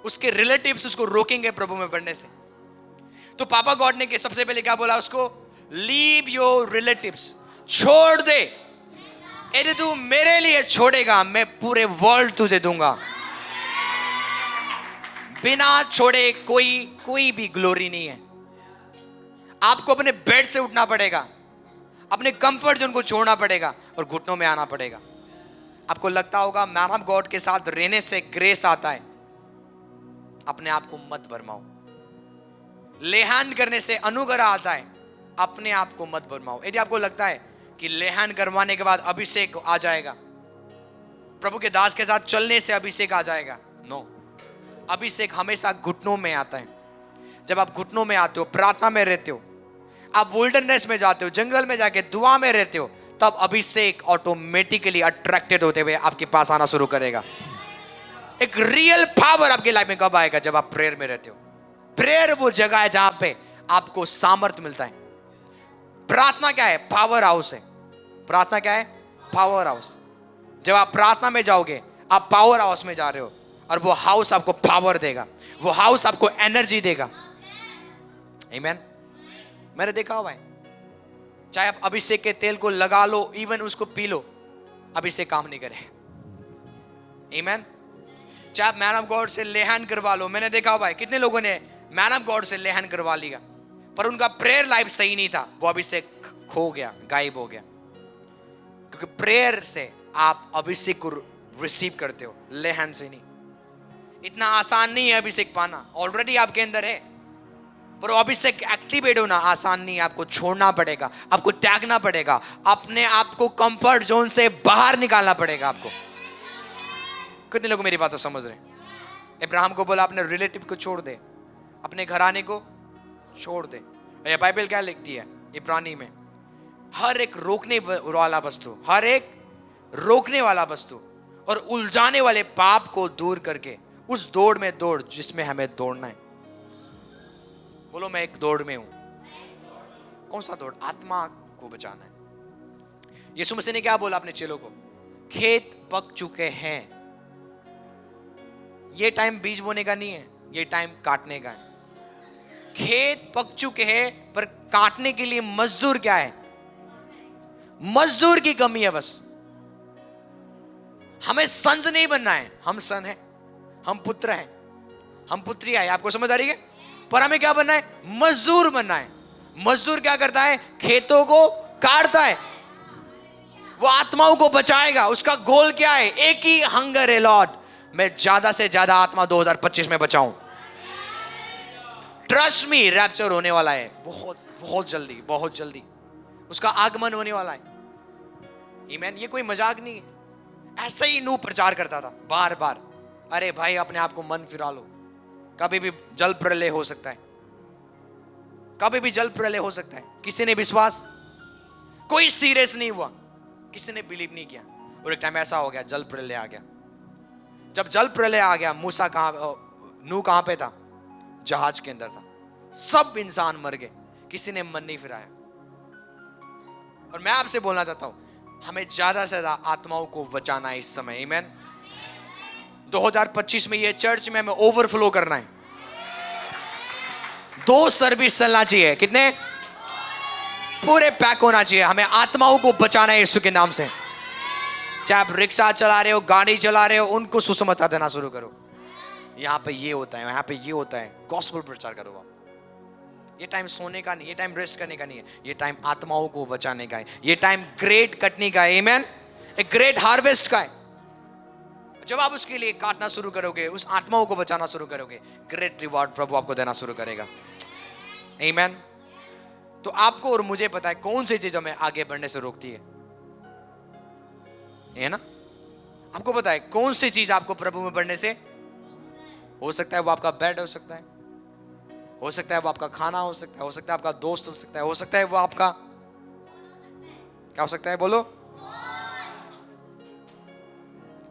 उसके रिलेटिव्स उसको रोकेंगे प्रभु में बढ़ने से। तो पापा गॉड ने सबसे पहले क्या बोला उसको? लीव योर रिलेटिव्स, छोड़ दे। यदि तू मेरे लिए छोड़ेगा मैं पूरे वर्ल्ड तुझे दूंगा। बिना छोड़े कोई भी ग्लोरी नहीं है। आपको अपने बेड से उठना पड़ेगा, अपने कंफर्ट जोन को छोड़ना पड़ेगा और घुटनों में आना पड़ेगा। आपको लगता होगा मैन ऑफ गॉड के साथ रहने से ग्रेस आता है। अपने आप को मत भरमाओ। लेहान करने से अनुग्रह आता है, अपने आप को मत भरमाओ। यदि आपको लगता है कि लेहान करवाने के बाद अभिषेक आ जाएगा, प्रभु के दास के साथ चलने से अभिषेक आ जाएगा, नो। अभिषेक हमेशा घुटनों में आता है। जब आप घुटनों में आते हो, प्रार्थना में रहते हो, आप विल्डरनेस में जाते हो, जंगल में जाके दुआ में रहते हो, तब अभिषेक ऑटोमेटिकली अट्रैक्टेड होते हुए आपके पास आना शुरू करेगा। एक रियल पावर आपकी लाइफ में कब आएगा? जब आप प्रेयर में रहते हो। प्रेयर वो जगह है जहां पे आपको सामर्थ मिलता है। प्रार्थना क्या है? पावर हाउस है। प्रार्थना क्या है? Power house. जब आप प्रार्थना में जाओगे, आप पावर हाउस में जा रहे हो, और वो हाउस आपको पावर देगा, वो हाउस आपको एनर्जी देगा। आमीन। मैंने देखा हुआ है, चाहे आप अभिषेक के तेल को लगा लो, इवन उसको पी लो, अभिषेक काम नहीं करे। आमीन। चाहे आप मैन ऑफ गॉड से लेहन करवा लो, मैंने देखा हुआ है कितने लोगों ने मैन ऑफ गॉड से लेहन करवा लिया, पर उनका प्रेयर लाइफ सही नहीं था, वो अभिषेक खो गया, गायब हो गया। क्योंकि प्रेयर से आप अभिषेक को रिसीव करते हो, लेहन से नहीं। इतना आसान नहीं है अभिषेक पाना, ऑलरेडी आपके अंदर है, पर अभिषेक एक्टिवेट होना आसान नहीं है। आपको छोड़ना पड़ेगा, आपको त्यागना पड़ेगा, अपने आप को कंफर्ट जोन से बाहर निकालना पड़ेगा आपको। कितने लोग मेरी बात समझ रहे हैं? इब्राहिम को बोला अपने रिलेटिव को छोड़ दे, अपने घराने को छोड़ दे। ये बाइबल क्या लिखती है इब्रानी में? हर एक रोकने वाला वस्तु, हर एक रोकने वाला वस्तु और उलझाने वाले पाप को दूर करके उस दौड़ में दौड़ जिसमें हमें दौड़ना है। बोलो, मैं एक दौड़ में हूं। कौन सा दौड़? आत्मा को बचाना है। यीशु मसीह ने क्या बोला अपने चेलों को? खेत पक चुके हैं। ये टाइम बीज बोने का नहीं है, ये टाइम काटने का है। खेत पक चुके हैं, पर काटने के लिए मजदूर क्या है? मजदूर की कमी है बस। हमें संस नहीं बनना है, हम सन हैं, हम पुत्र हैं, हम पुत्री है। आपको समझ आ रही है? पर हमें क्या बनना है? मजदूर बनना है। मजदूर क्या करता है? खेतों को काटता है, वो आत्माओं को बचाएगा। उसका गोल क्या है? एक ही हंगर है, लॉर्ड मैं ज्यादा से ज्यादा आत्मा 2025 में बचाऊं। ट्रस्ट मी, रैप्चर होने वाला है बहुत बहुत जल्दी, बहुत जल्दी उसका आगमन होने वाला है। आमीन। ये कोई मजाक नहीं है। ऐसे ही नूह प्रचार करता था बार बार, अरे भाई अपने आप को मन फिरा लो, कभी भी जल प्रलय हो सकता है, कभी भी जल प्रलय हो सकता है। किसी ने विश्वास, कोई सीरियस नहीं हुआ, किसी ने बिलीव नहीं किया, और एक टाइम ऐसा हो गया, जल प्रलय आ गया। जब जल प्रलय आ गया, मूसा नूह कहां पे था? जहाज के अंदर था। सब इंसान मर गए, किसी ने मन नहीं फिराया। और मैं आपसे बोलना चाहता हूं, हमें ज्यादा से ज्यादा आत्माओं को बचाना है इस समय। आमीन। 2025 में ये चर्च में हमें ओवरफ्लो करना है। 2 सर्विस चलना चाहिए। कितने? पूरे पैक होना चाहिए। हमें आत्माओं को बचाना है यीशु के नाम से। चाहे आप रिक्शा चला रहे हो, गाड़ी चला रहे हो, उनको सुसमाचार देना शुरू करो। यहाँ पे ये होता है, यहाँ पे ये होता है, गॉस्पेल प्रचार करो आप। ये टाइम सोने का नहीं, ये टाइम रेस्ट करने का नहीं है, ये टाइम आत्माओं को बचाने का है, ये टाइम ग्रेट कटने का है। आमीन। एक ग्रेट हार्वेस्ट का है। जब आप उसके लिए काटना शुरू करोगे, उस आत्माओं को बचाना शुरू करोगे, ग्रेट रिवॉर्ड प्रभु आपको देना शुरू करेगा। आमीन। तो आपको और मुझे पता है कौन सी चीज हमें आगे बढ़ने से रोकती है ना? आपको पता है कौन सी चीज आपको प्रभु में बढ़ने से? हो सकता है वो आपका बेड हो सकता है, हो सकता है वो आपका खाना हो सकता है, हो सकता है आपका दोस्त हो सकता है, हो सकता है वो आपका क्या हो सकता है? बोलो।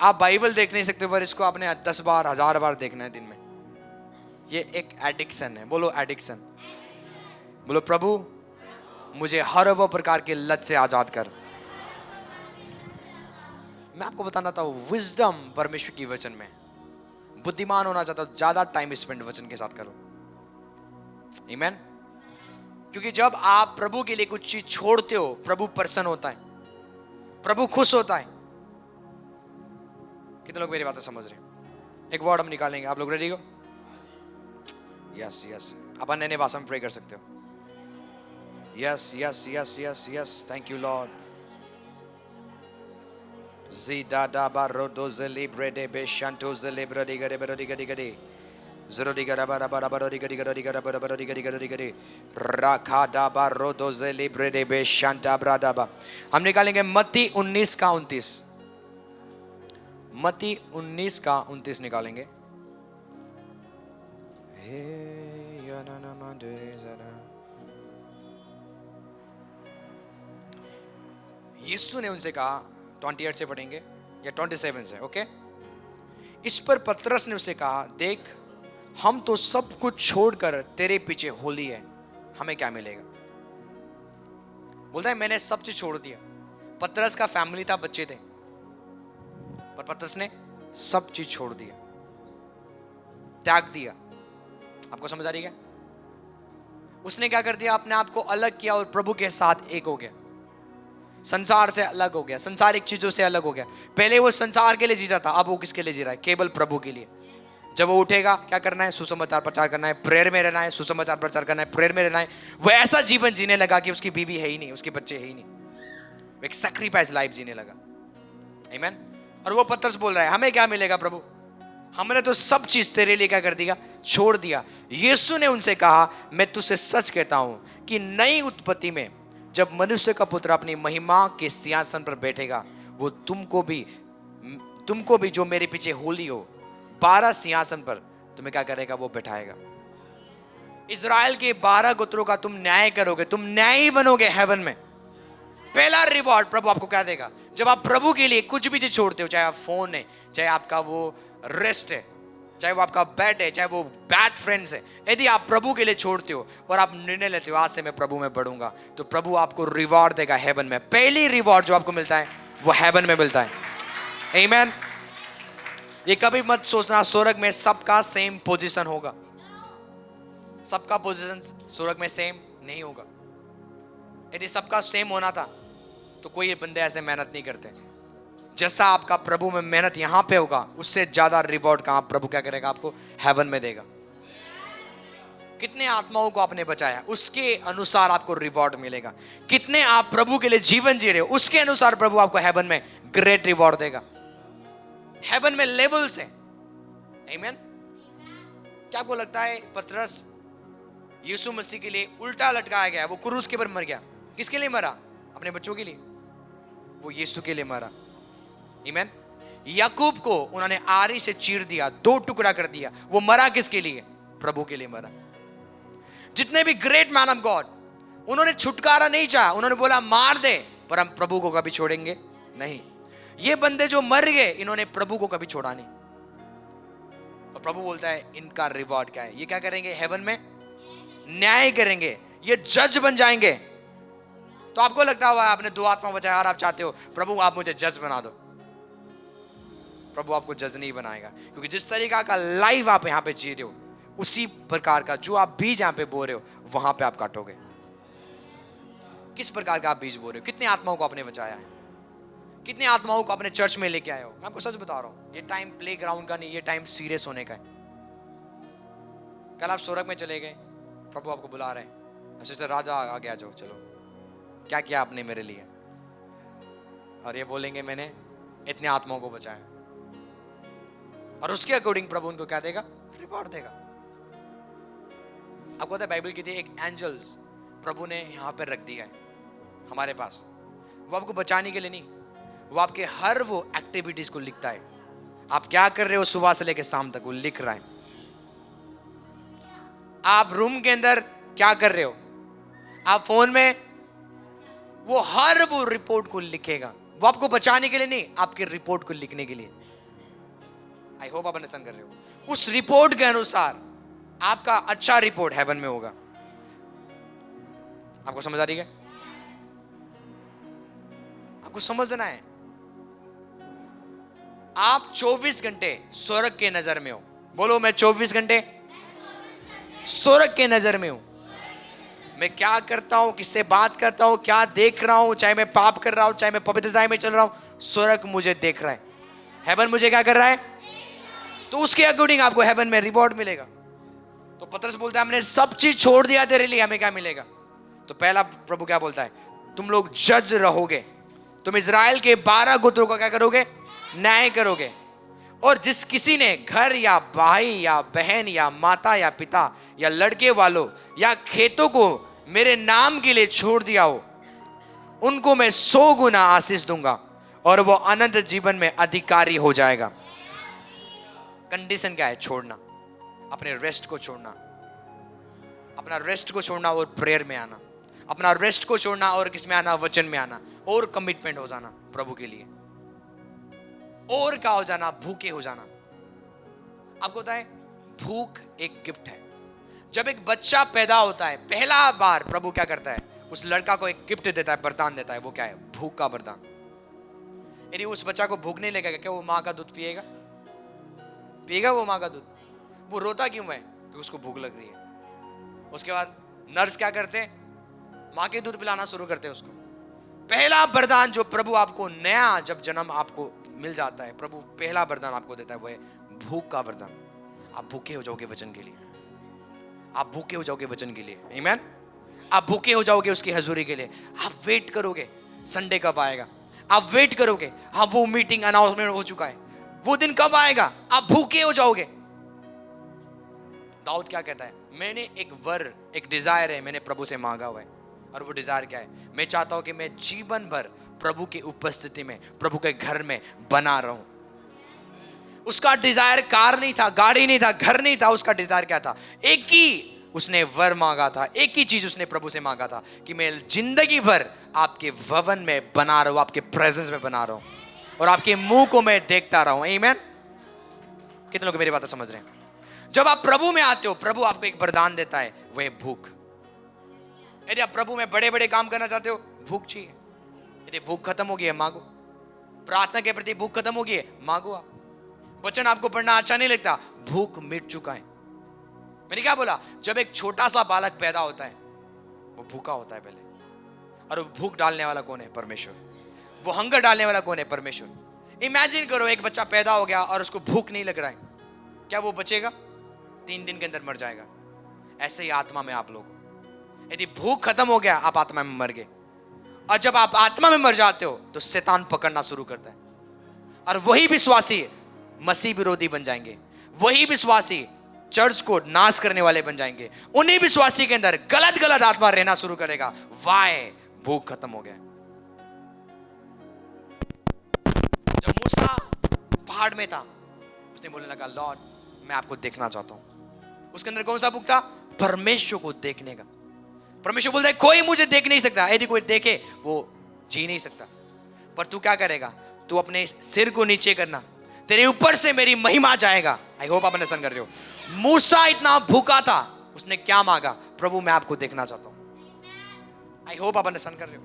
आप बाइबल देख नहीं सकते, पर इसको आपने 10 बार 1000 बार देखना है दिन में। ये एक एडिक्शन है। बोलो एडिक्शन। बोलो प्रभु मुझे हर वो प्रकार के लत से आजाद कर। मैं आपको बताना था, विजडम परमेश्वर की वचन में। बुद्धिमान होना चाहता हूं, ज्यादा टाइम स्पेंड वचन के साथ करो। आमीन। क्योंकि जब आप प्रभु के लिए कुछ चीज छोड़ते हो, प्रभु प्रसन्न होता है, प्रभु खुश होता है। कितने लोग मेरी बातें समझ रहे हैं? एक वर्ड हम निकालेंगे। आप लोग रेडी हो? Yes yes. आप अन्य भाषा में प्रे कर सकते हो। Yes yes yes yes yes. Thank you Lord. Zida da barodo zelibre de beshanto zelibre de gade barodi gade gade zero de gada bara bara barodi gade gade gada bara barodi gade gade gade rakada barodo zelibre de beshanta bradaba। हम निकालेंगे मत्ती 19 का 29। मत्ती 19 का 29 निकालेंगे। यीशु ने उनसे कहा, 28 से पढ़ेंगे या 27 से? ओके। इस पर पतरस ने उसे कहा, देख हम तो सब कुछ छोड़कर तेरे पीछे होली है, हमें क्या मिलेगा? बोलता है मैंने सब चीज छोड़ दिया। पतरस का फैमिली था, बच्चे थे, पर पतरस ने सब चीज छोड़ दिया, त्याग दिया। आपको समझ आ रही है? उसने क्या कर दिया? अपने आप को अलग किया और प्रभु के साथ एक हो गया, संसार से अलग हो गया, संसारिक चीजों से अलग हो गया। पहले वो संसार के लिए जीता था, अब वो किसके लिए जी रहा है? केवल प्रभु के लिए। जब वो उठेगा क्या करना है? सुसमाचार प्रचार करना है, प्रेयर में रहना है, सुसमाचार प्रचार करना है, प्रेयर में रहना है। वो ऐसा जीवन जीने लगा कि उसकी बीवी है ही नहीं, उसके बच्चे है ही नहीं, वो एक सैक्रिफाइस लाइफ जीने लगा। आमीन। और वो पतरस बोल रहा है हमें क्या मिलेगा प्रभु, हमने तो सब चीज तेरे लिए क्या कर दिया? छोड़ दिया। यीशु ने उनसे कहा, मैं तुझसे सच कहता हूं कि नई उत्पत्ति में जब मनुष्य का पुत्र अपनी महिमा के सिंहासन पर बैठेगा, वो तुमको भी जो मेरे पीछे होली हो 12 सिंहासन पर तुम्हें क्या करेगा? वो बैठाएगा। इज़राइल के 12 गोत्रों का तुम न्याय करोगे, तुम न्यायी बनोगे हेवन में। पहला रिवॉर्ड प्रभु आपको क्या देगा? जब आप प्रभु के लिए कुछ भी चीज छोड़ते हो, चाहे आप फोन है, चाहे आपका वो रेस्ट है, चाहे वो आपका बेड है, चाहे वो बैड फ्रेंड्स है, यदि आप प्रभु के लिए छोड़ते हो और आप निर्णय लेते हो आज से मैं प्रभु में बढ़ूंगा, तो प्रभु आपको रिवॉर्ड देगा हेवन में। पहली रिवॉर्ड जो आपको मिलता है वो हेवन में मिलता है। आमीन। ये कभी मत सोचना स्वर्ग में सबका सेम पोजीशन होगा। सबका पोजीशन स्वर्ग में सेम नहीं होगा। यदि सबका सेम होना था तो कोई बंदे ऐसे मेहनत नहीं करते। जैसा आपका प्रभु में मेहनत यहां पे होगा, उससे ज्यादा रिवॉर्ड कहां प्रभु क्या करेगा? आपको हेवन में देगा। कितने आत्माओं को आपने बचाया, उसके अनुसार आपको रिवॉर्ड मिलेगा। कितने आप प्रभु के लिए जीवन जी रहे हो, उसके अनुसार प्रभु आपको हेवन में ग्रेट रिवॉर्ड देगा। हेवन में लेवल्स है। आमीन। क्या आपको लगता है पतरस यीशु मसीह के लिए उल्टा लटकाया गया? वो क्रूस के ऊपर मर गया। किसके लिए मरा? अपने बच्चों के लिए। वो यीशु के लिए मरा। आमीन। याकूब को उन्होंने आरी से चीर दिया, 2 टुकड़ा कर दिया। वो मरा किसके लिए? प्रभु के लिए मरा। जितने भी ग्रेट मैन ऑफ गॉड, उन्होंने छुटकारा नहीं चाहा, उन्होंने बोला मार दे, पर हम प्रभु को कभी छोड़ेंगे नहीं। ये बंदे जो मर गए, इन्होंने प्रभु को कभी छोड़ा नहीं। और प्रभु बोलता है इनका रिवॉर्ड क्या है? ये क्या करेंगे? हेवन में न्याय करेंगे, ये जज बन जाएंगे। तो आपको लगता हुआ आपने 2 आत्मा बचाया और आप चाहते हो प्रभु आप मुझे जज बना दो। प्रभु आपको जज नहीं बनाएगा, क्योंकि जिस तरीका का लाइफ आप यहां पे जी रहे हो, उसी प्रकार का जो आप बीज यहां पे बो रहे हो, वहां पे आप काटोगे। किस प्रकार का आप बीज बो रहे हो? कितने आत्माओं को आपने बचाया है? कितने आत्माओं को अपने चर्च में लेके आए हो? मैं आपको सच बता रहा हूं, ये टाइम प्ले ग्राउंड का नहीं, ये टाइम सीरियस होने का है। कल आप स्वर्ग में चले गए, प्रभु आपको बुला रहे हैं, ऐसे राजा आ गया जो, चलो क्या किया आपने मेरे लिए? और ये बोलेंगे मैंने इतने आत्माओं को बचाया, और उसके अकॉर्डिंग प्रभु उनको क्या देगा? रिवॉर्ड देगा। आपको पता है बाइबल कहती है एक एंजल्स प्रभु ने यहां पर रख दिया है हमारे पास। वो आपको बचाने के लिए नहीं, वो आपके हर वो एक्टिविटीज को लिखता है। आप क्या कर रहे हो सुबह से लेकर शाम तक, वो लिख रहा है। आप रूम के अंदर क्या कर रहे हो, आप फोन में, वो हर वो रिपोर्ट को लिखेगा। वो आपको बचाने के लिए नहीं, आपके रिपोर्ट को लिखने के लिए। आई होप आप अंडरस्टैंड कर रहे हो। उस रिपोर्ट के अनुसार आपका अच्छा रिपोर्ट हेवन में होगा। आपको समझ आ रही है? आपको समझना है, आप 24 घंटे स्वर्ग के नजर में हो। बोलो मैं 24 घंटे स्वर्ग के नजर में हूं। मैं क्या करता हूं, किससे बात करता हूं, क्या देख रहा हूं, चाहे मैं पाप कर रहा हूं, चाहे मैं पवित्रता में चल रहा हूं, स्वर्ग मुझे देख रहा है। हेवन मुझे क्या कर रहा है? तो उसके अकॉर्डिंग आपको हेवन में रिवॉर्ड मिलेगा। तो पतरस बोलता है हमने सब चीज छोड़ दिया तेरे लिए, हमें क्या मिलेगा? तो पहला प्रभु क्या बोलता है? तुम लोग जज रहोगे, तुम इजराइल के 12 गोत्रों का क्या करोगे? न्याय करोगे। और जिस किसी ने घर या भाई या बहन या माता या पिता या लड़के वालों या खेतों को मेरे नाम के लिए छोड़ दिया हो, उनको मैं 100 गुना आशीष दूंगा और वो अनंत जीवन में अधिकारी हो जाएगा। कंडीशन क्या है? छोड़ना, अपने रेस्ट को छोड़ना, अपना रेस्ट को छोड़ना और प्रेयर में आना, अपना रेस्ट को छोड़ना और किसमें आना? वचन में आना, और कमिटमेंट हो जाना प्रभु के लिए, और क्या हो जाना? भूखे हो जाना। आपको पता है भूख एक गिफ्ट है। जब एक बच्चा पैदा होता है पहला बार प्रभु क्या करता है, उस लड़का को एक गिफ्ट देता है, वरदान देता है। वो क्या है? भूख का वरदान। यदि उस बच्चा को भूख नहीं लगेगा क्या वो माँ का दूध पिएगा? पिएगा वो माँ का दूध? वो रोता क्यों है? क्योंकि उसको भूख लग रही है। उसके बाद नर्स क्या करते हैं? माँ के दूध पिलाना शुरू करते हैं उसको। पहला वरदान जो प्रभु आपको नया जब जन्म आपको मिल जाता है, प्रभु पहला वरदान आपको देता है वो है भूख का वरदान। आप भूखे हो जाओगे वचन के लिए, आप भूखे हो जाओगे वचन के लिए, आमीन। आप भूखे हो जाओगे उसकी हजूरी के लिए। आप वेट करोगे संडे कब आएगा, आप वेट करोगे हाँ वो मीटिंग अनाउंसमेंट हो चुका है, वो दिन कब आएगा, आप भूखे हो जाओगे। दाऊद क्या कहता है? मैंने एक वर, एक डिजायर है मैंने प्रभु से मांगा हुआ है। और वो डिजायर क्या है? मैं चाहता हूं कि मैं जीवन भर प्रभु की उपस्थिति में, प्रभु के घर में बना रहूं। उसका डिजायर कार नहीं था, गाड़ी नहीं था, घर नहीं था। उसका डिजायर क्या था? एक ही उसने वर मांगा था, एक ही चीज उसने प्रभु से मांगा था कि मैं जिंदगी भर आपके भवन में बना रहूं, आपके प्रेजेंस में बना रहूं और आपके मुंह को मैं देखता रहूं। आमीन। कितने लोग मेरी बात समझ रहे हैं? जब आप प्रभु में आते हो, प्रभु आपको एक वरदान देता है, वह है भूख। यदि आप प्रभु में बड़े बड़े काम करना चाहते हो, भूख चाहिए। यदि भूख खत्म हो गई है, मांगो। प्रार्थना के प्रति भूख खत्म हो गई है, मांगो। आप वचन आपको पढ़ना अच्छा नहीं लगता, भूख मिट चुका है। मैंने क्या बोला? जब एक छोटा सा बालक पैदा होता है वो भूखा होता है पहले, और वो भूख डालने वाला कौन है? परमेश्वर। वो हंगर डालने वाला कौन है? परमेश्वर। इमेजिन करो एक बच्चा पैदा हो गया और उसको भूख नहीं लग रहा है, क्या वो बचेगा? 3 दिन के अंदर मर जाएगा। ऐसे ही आत्मा में आप लोग, यदि भूख खत्म हो गया, आप आत्मा में मर गए। और जब आप आत्मा में मर जाते हो तो शैतान पकड़ना शुरू करता है, और वही विश्वासी मसीह विरोधी बन जाएंगे। वही विश्वासी चर्च को नाश करने वाले बन जाएंगे। उन्हीं विश्वासी के अंदर गलत गलत आत्मा रहना शुरू करेगा। वाय भूख खत्म हो गया। जब मूसा पहाड़ में था, उसने बोलने लगा लॉर्ड मैं आपको देखना चाहता हूं। उसके अंदर कौन सा भूख था? परमेश्वर को देखने का। परमेश्वर बोलता है कोई मुझे देख नहीं सकता, यदि कोई देखे वो जी नहीं सकता। पर तू क्या करेगा? तू अपने सिर को नीचे करना, तेरे ऊपर से मेरी महिमा जाएगा। आई होप आप अंडरस्टैंड कर रहे हो। मूसा इतना भूखा था, उसने क्या मांगा? प्रभु मैं आपको देखना चाहता हूं। आई होप आप अंडरस्टैंड कर रहे हो।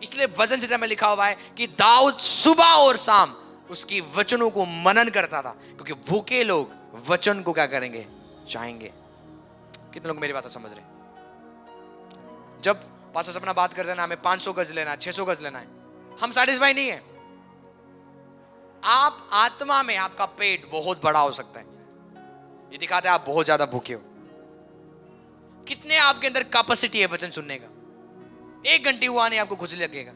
इसलिए वचन संहिता में लिखा हुआ है कि दाऊद सुबह और शाम उसकी वचनों को मनन करता था, क्योंकि भूखे लोग वचन को क्या करेंगे? चाहेंगे। कितने लोग मेरी बात समझ रहे हैं? जब पास्टर अपना बात करते हैं ना, हमें 500 गज लेना है, 600 गज लेना है, हम सैटिस्फाई नहीं है। आप आत्मा में आपका पेट बहुत बड़ा हो सकता है, ये दिखाता है आप बहुत ज्यादा भूखे हो। कितने आपके अंदर कैपेसिटी है वचन सुनने का? 1 घंटे हुआ नहीं आपको खुजली लगेगा,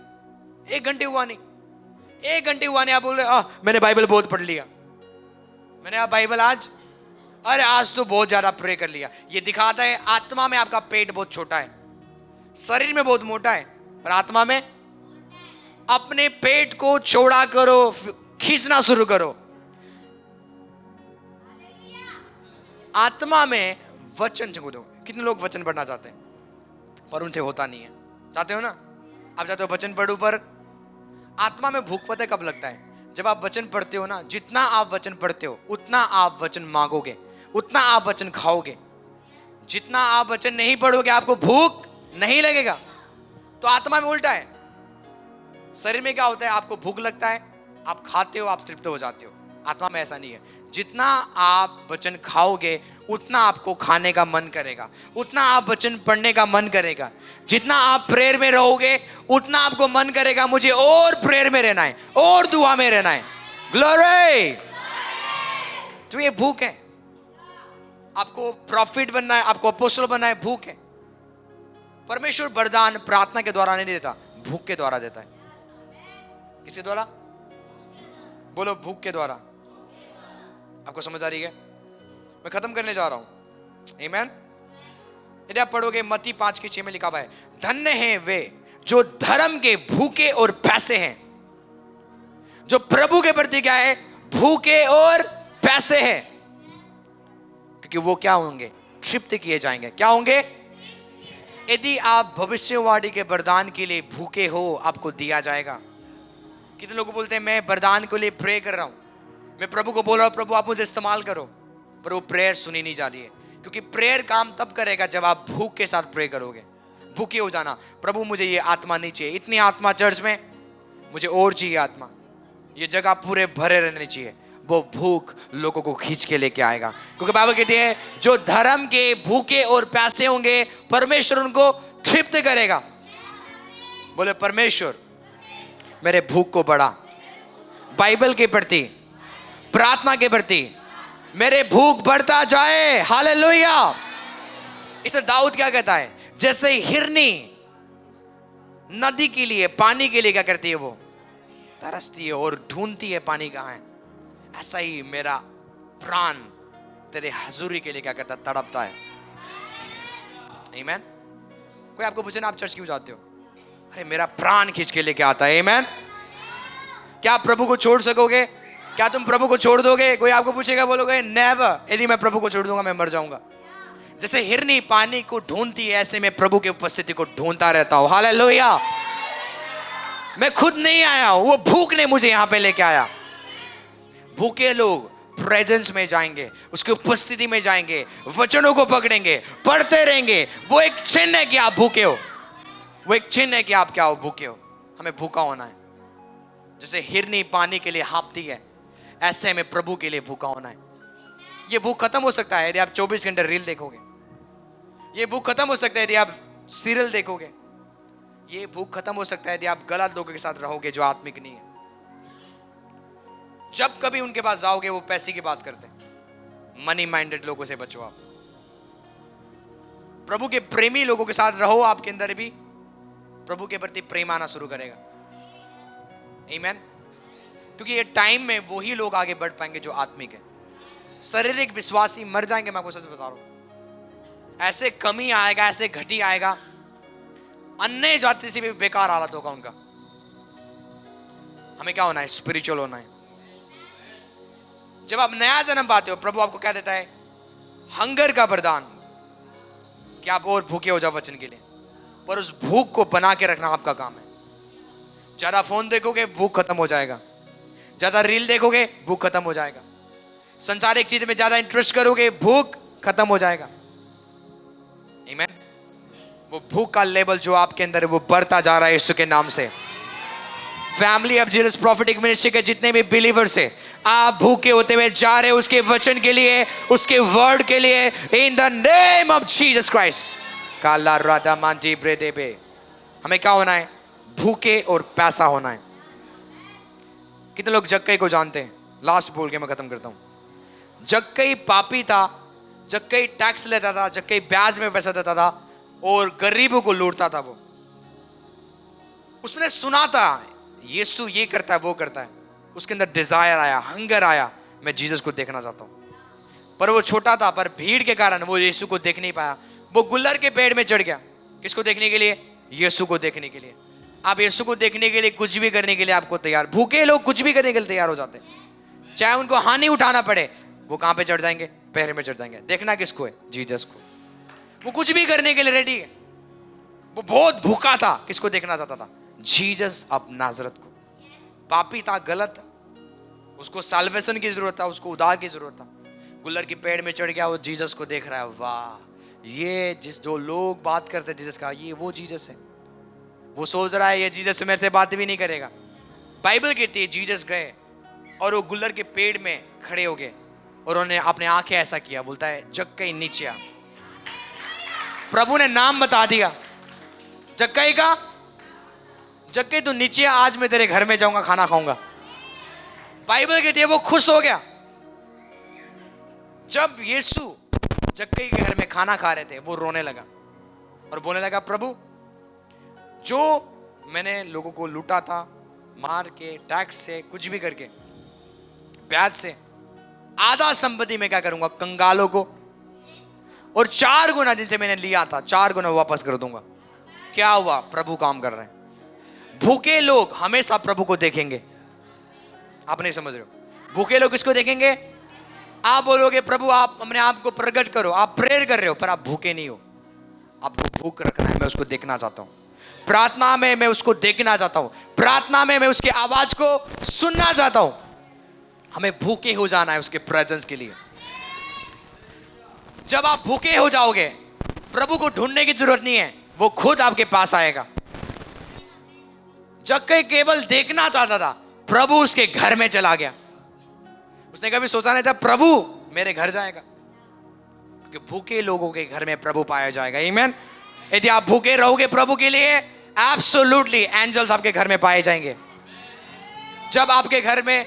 1 घंटे हुआ नहीं, 1 घंटे हुआ नहीं आप बोल रहे मैंने बाइबल बहुत पढ़ लिया, मैंने आप बाइबल आज, अरे आज तो बहुत ज्यादा प्रे कर लिया। ये दिखाता है आत्मा में आपका पेट बहुत छोटा है, शरीर में बहुत मोटा है, पर आत्मा में। अपने पेट को चौड़ा करो, खींचना शुरू करो। आत्मा में वचन दो। कितने लोग वचन पढ़ना चाहते हैं पर उनसे होता नहीं है? चाहते हो ना? आप चाहते हो वचन पढ़ूं, पर आत्मा में भूख पता है कब लगता है? जब आप वचन पढ़ते हो ना, जितना आप वचन पढ़ते हो उतना आप वचन मांगोगे, उतना आप वचन खाओगे। जितना आप वचन नहीं पढ़ोगे आपको भूख नहीं लगेगा। तो आत्मा में उल्टा है। शरीर में क्या होता है? आपको भूख लगता है, आप खाते हो, आप तृप्त हो जाते हो। आत्मा में ऐसा नहीं है। जितना आप वचन खाओगे उतना आपको खाने का मन करेगा, उतना आप वचन पढ़ने का मन करेगा। जितना आप प्रेयर में रहोगे उतना आपको मन करेगा मुझे और प्रेयर में रहना है, और दुआ में रहना है। ग्लोरी! तो ये भूख है। आपको प्रॉफिट बनना है, आपको अपोस्टल बनना है, भूख है। परमेश्वर वरदान प्रार्थना के द्वारा नहीं देता, भूख के द्वारा देता है। किसके द्वारा? बोलो, भूख के द्वारा। आपको समझ आ रही है? मैं खत्म करने जा रहा हूं। आमीन। यदि आप पढ़ोगे मत्ती 5:6 में लिखा हुआ है, धन्य हैं वे जो धर्म के भूखे और प्यासे हैं, जो प्रभु के प्रति क्या है? भूखे और प्यासे हैं, क्योंकि वो क्या होंगे? तृप्त किए जाएंगे। क्या होंगे? यदि आप भविष्यवाणी के वरदान के लिए भूखे हो, आपको दिया जाएगा। कितने लोग बोलते हैं मैं वरदान के लिए प्रे कर रहा हूं, मैं प्रभु को बोल रहा हूं, प्रभु आप मुझे इस्तेमाल करो, पर वो प्रेयर सुनी नहीं जा रही है। क्योंकि प्रेयर काम तब करेगा जब आप भूख के साथ प्रे करोगे। भूखे हो जाना, प्रभु मुझे ये आत्मा नहीं चाहिए, इतनी आत्मा चर्च में, मुझे और चाहिए आत्मा, ये जगह पूरे भरे रहने चाहिए। वो भूख लोगों को खींच के लेके आएगा। क्योंकि बाइबल कहती है जो धर्म के भूखे और प्यासे होंगे परमेश्वर उनको तृप्त करेगा। बोले परमेश्वर मेरे भूख को बढ़ा, बाइबल के प्रति, प्रार्थना के प्रति मेरे भूख बढ़ता जाए। हालेलुया। इसे दाऊद क्या कहता है, जैसे हिरनी नदी के लिए, पानी के लिए क्या करती है, वो तरसती है और ढूंढती है पानी कहाँ है, ऐसा ही मेरा प्राण तेरे हजूरी के लिए क्या करता, तड़पता है। आमीन। कोई आपको पूछे ना आप चर्च क्यों जाते हो, अरे मेरा प्राण खींच के लेके आता है। आमीन। क्या आप प्रभु को छोड़ सकोगे? क्या तुम प्रभु को छोड़ दोगे? कोई आपको पूछेगा, बोलोगे नेवर, यदि मैं प्रभु को छोड़ दूंगा मैं मर जाऊंगा। जैसे हिरनी पानी को ढूंढती है, ऐसे मैं प्रभु की उपस्थिति को ढूंढता रहता हूं। हालेलुया। मैं खुद नहीं आया हूं, वो भूख ने मुझे यहां पे लेके आया। भूखे लोग प्रेजेंस में जाएंगे, उसकी उपस्थिति में जाएंगे, वचनों को पकड़ेंगे, पढ़ते रहेंगे। वो एक चिन्ह है कि आप भूखे हो, वो एक चिन्ह है कि आप क्या हो, भूखे हो। हमें भूखा होना है। जैसे हिरनी पानी के लिए हाँफती है, ऐसे हमें प्रभु के लिए भूखा होना है। ये भूख खत्म हो सकता है यदि आप 24 घंटे रील देखोगे। ये भूख खत्म हो सकता है यदि आप सीरियल देखोगे। ये भूख खत्म हो सकता है यदि आप गलत लोगों के साथ रहोगे जो आत्मिक नहीं है। जब कभी उनके पास जाओगे वो पैसे की बात करते हैं। मनी माइंडेड लोगों से बचो आप। प्रभु के प्रेमी लोगों के साथ रहो, आपके अंदर भी प्रभु के प्रति प्रेम आना शुरू करेगा। आमीन। क्योंकि ये टाइम में वही लोग आगे बढ़ पाएंगे जो आत्मिक है। शारीरिक विश्वासी मर जाएंगे, मैं आपको सच बता रहा हूं। ऐसे कमी आएगा, ऐसे घटी आएगा, अन्य जाति से भी बेकार हालत होगा उनका। हमें क्या होना है, स्पिरिचुअल होना है। जब आप नया जन्म पाते हो, प्रभु आपको क्या देता है, हंगर का वरदान, कि आप और भूखे हो जाओ वचन के लिए। पर उस भूख को बना के रखना आपका काम है। ज्यादा फोन देखोगे भूख खत्म हो जाएगा, ज्यादा रील देखोगे भूख खत्म हो जाएगा, संसारिक चीज में ज्यादा इंटरेस्ट करोगे भूख खत्म हो जाएगा। आमीन। वो भूख का लेवल जो आपके अंदर है वो बढ़ता जा रहा है यीशु के नाम से। Family of Jesus prophetic ministry के जितने भी बिलीवर्स है, आप भूखे होते हुए जा रहे हो उसके वचन के लिए, उसके वर्ड के लिए, in the name of Jesus Christ. काला राधा मांटी ब्रेडेबे। हमें क्या होना है, भूखे और प्यासा होना है। कितने लोग जक्कई को जानते हैं? लास्ट बोल के मैं खत्म करता हूं। जक्कई पापी था, जक्कई टैक्स लेता था, जक्कई ब्याज में पैसा देता था और गरीबों को लूटता था। वो उसने सुना था यीशु ये करता है वो करता है, उसके अंदर डिजायर आया, हंगर आया, मैं जीसस को देखना चाहता हूं। पर वो छोटा था, पर भीड़ के कारण वो यीशु को देख नहीं पाया। वो गुल्लर के पेड़ में चढ़ गया। किसको देखने के लिए? यीशु को देखने के लिए। आप यीशु को देखने के लिए कुछ भी करने के लिए आपको तैयार। भूखे लोग कुछ भी करने के लिए तैयार हो जाते हैं, चाहे उनको हानि उठाना पड़े। वो कहां पे चढ़ जाएंगे? पैर में चढ़ जाएंगे। देखना किसको है? जीसस को। वो कुछ भी करने के लिए रेडी है। वो बहुत भूखा था, किसको देखना चाहता था? जीसस ऑफ नाजरत को। पापी था, गलत था, उसको साल्वेशन की जरूरत था, उसको उद्धार की जरूरत था। गुल्लर की पेड़ में चढ़ गया, वो जीसस को देख रहा है। वाह, ये जिस जो लोग बात करते हैं जीसस का, ये वो जीसस है। वो सोच रहा है ये जीसस से मेरे से बात भी नहीं करेगा। बाइबल कहती है जीसस गए और वो गुल्लर के पेड़ में खड़े हो गए और उन्होंने अपने आंखें ऐसा किया, बोलता है जक्कई नीचे आ। प्रभु ने नाम बता दिया जक्कई का, जक्कई तू नीचे आ, आज मैं तेरे घर में जाऊंगा, खाना खाऊंगा। बाइबल कहती है वो खुश हो गया। जब यीशु जक्कई के घर में खाना खा रहे थे, वो रोने लगा और बोलने लगा, प्रभु जो मैंने लोगों को लूटा था, मार के, टैक्स से, कुछ भी करके, ब्याज से, आधा संपत्ति में क्या करूंगा? कंगालों को, और 4 गुना जिनसे मैंने लिया था 4 गुना वापस कर दूंगा। क्या हुआ? प्रभु काम कर रहे हैं। भूखे लोग हमेशा प्रभु को देखेंगे। आप नहीं समझ रहे हो? भूखे लोग किसको देखेंगे? आप बोलोगे प्रभु आप अपने आप को प्रकट करो, आप प्रेयर कर रहे हो, पर आप भूखे नहीं हो। आपको भूख रखना है। मैं उसको देखना चाहता हूं। प्रार्थना में मैं उसको देखना चाहता हूं। प्रार्थना में मैं उसकी आवाज को सुनना चाहता हूं। हमें भूखे हो जाना है उसके प्रेजेंस के लिए। जब आप भूखे हो जाओगे, प्रभु को ढूंढने की जरूरत नहीं है, वो खुद आपके पास आएगा। जक्कई केवल देखना चाहता था, प्रभु उसके घर में चला गया। उसने कभी सोचा नहीं था प्रभु मेरे घर जाएगा, क्योंकि भूखे लोगों के घर में प्रभु पाया जाएगा। आमीन। यदि आप भूखे रहोगे प्रभु के लिए, एब्सोल्युटली एंजल्स आपके घर में पाए जाएंगे। जब आपके घर में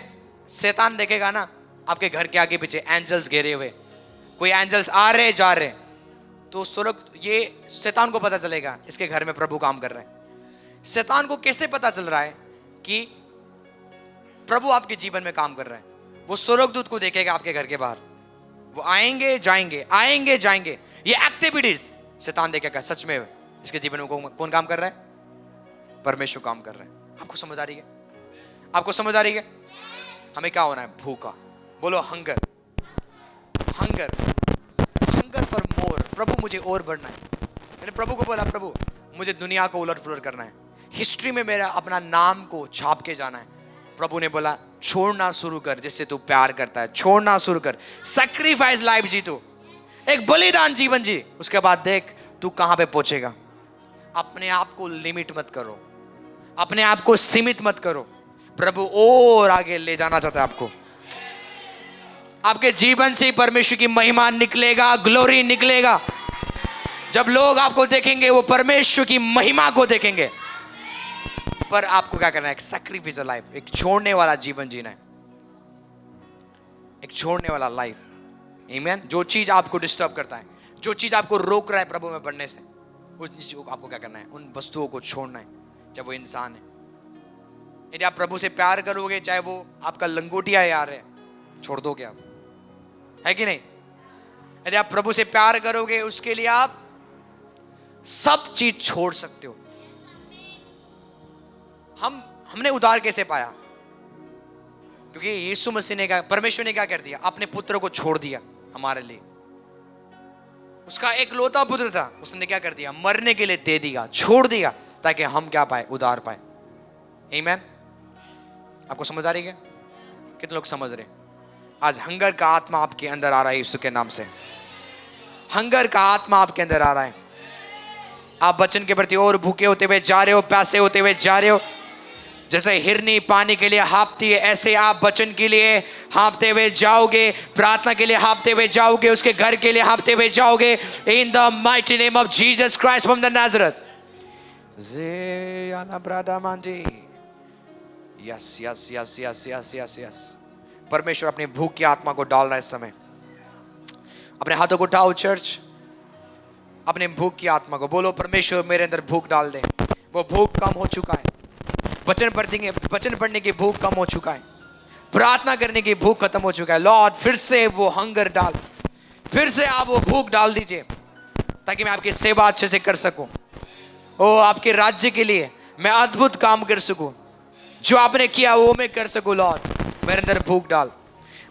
शैतान देखेगा ना, आपके घर के आगे पीछे एंजल्स घेरे हुए, कोई एंजल्स आ रहे जा रहे, तो स्वर्ग, ये शैतान को पता चलेगा इसके घर में प्रभु काम कर रहे हैं। शैतान को कैसे पता चल रहा है कि प्रभु आपके जीवन में काम कर रहे हैं? वो स्वर्गदूत को देखेगा आपके घर के बाहर, वो आएंगे जाएंगे, आएंगे जाएंगे, ये एक्टिविटीज शैतान देखेगा। सच में इसके जीवन में कौन काम कर रहा है? परमेश्वर काम कर रहे हैं। आपको समझ आ रही है? आपको समझ आ रही है? हमें क्या होना है? भूखा। बोलो hunger, hunger, hunger for more. प्रभु मुझे और बढ़ना है। मैंने प्रभु को बोला, प्रभु मुझे दुनिया को उलट पुलट करना है, हिस्ट्री में मेरा अपना नाम को छाप के जाना है। प्रभु ने बोला छोड़ना शुरू कर जिससे तू प्यार करता है, छोड़ना शुरू कर, सैक्रिफाइस लाइफ जी, तू एक बलिदान जीवन जी, उसके बाद देख तू कहां पे पहुंचेगा। अपने आप को लिमिट मत करो, अपने आप को सीमित मत करो। प्रभु और आगे ले जाना चाहता है आपको। आपके जीवन से परमेश्वर की महिमा निकलेगा, ग्लोरी निकलेगा। जब लोग आपको देखेंगे वो परमेश्वर की महिमा को देखेंगे। पर आपको क्या करना है? एक सैक्रिफिस लाइफ, एक छोड़ने वाला जीवन जीना है, एक छोड़ने वाला लाइफ। आमीन। जो चीज आपको डिस्टर्ब करता है, जो चीज आपको रोक रहा है प्रभु में बढ़ने से, उस चीज को आपको क्या करना है? उन वस्तुओं को छोड़ना है, चाहे वो इंसान है। यदि आप प्रभु से प्यार करोगे, चाहे वो आपका लंगोटिया यार है, छोड़ दोगे आप, है कि नहीं? यदि आप प्रभु से प्यार करोगे, उसके लिए आप सब चीज छोड़ सकते हो। हमने उद्धार कैसे पाया? क्योंकि यीशु मसीह ने, परमेश्वर ने क्या कर दिया? अपने पुत्र को छोड़ दिया हमारे लिए। उसका एक लौता पुत्र था, उसने क्या कर दिया? मरने के लिए दे दिया, छोड़ दिया, ताकि हम क्या पाए? उद्धार पाए। आमीन। आपको समझ आ रही है? कितने लोग समझ रहे? आज हंगर का आत्मा आपके अंदर आ रहा है यीशु के नाम से। हंगर का आत्मा आपके अंदर आ रहा है। आप वचन के प्रति और भूखे होते हुए जा रहे हो, प्यासे होते हुए जा रहे हो। जैसे हिरनी पानी के लिए हाँफती है, ऐसे आप वचन के लिए हाँफते हुए जाओगे, प्रार्थना के लिए हाँफते हुए जाओगे, उसके घर के लिए हाँफते हुए जाओगे। In the mighty name of Jesus Christ from the Nazareth. Yes yes yes yes yes yes yes. परमेश्वर अपनी भूख की आत्मा को डाल रहा है इस समय। अपने हाथों को उठाओ चर्च, अपने भूख की आत्मा को बोलो, परमेश्वर मेरे अंदर भूख डाल दे। वो भूख कम हो चुका है, वचन पढ़ने की भूख कम हो चुका है, प्रार्थना करने की भूख खत्म हो चुका है। लॉर्ड फिर से वो हंगर डाल, फिर से आप वो भूख डाल दीजिए, ताकि मैं आपकी सेवा अच्छे से कर सकूं। ओ आपके राज्य के लिए मैं अद्भुत काम कर सकूं, जो आपने किया वो मैं कर सकूं। लॉर्ड मेरे अंदर भूख डाल,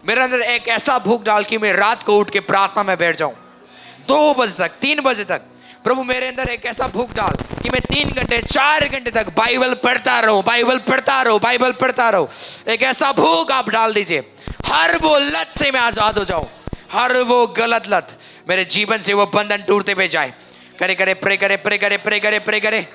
मेरे अंदर एक ऐसा भूख डाल कि मैं रात को उठ के प्रार्थना में बैठ जाऊं 2 बजे तक, 3 बजे तक। प्रभु मेरे अंदर एक ऐसा भूख डाल कि मैं 3 घंटे 4 घंटे तक बाइबल पढ़ता रहूं, बाइबल पढ़ता रहूं, बाइबल पढ़ता रहूं। एक ऐसा भूख आप डाल दीजिए, हर वो लत से मैं आजाद हो जाऊं, हर वो गलत लत मेरे जीवन से वो बंधन टूटते हुए जाए। करे करे प्रे करे प्रे करे प्रे करे प्रे करे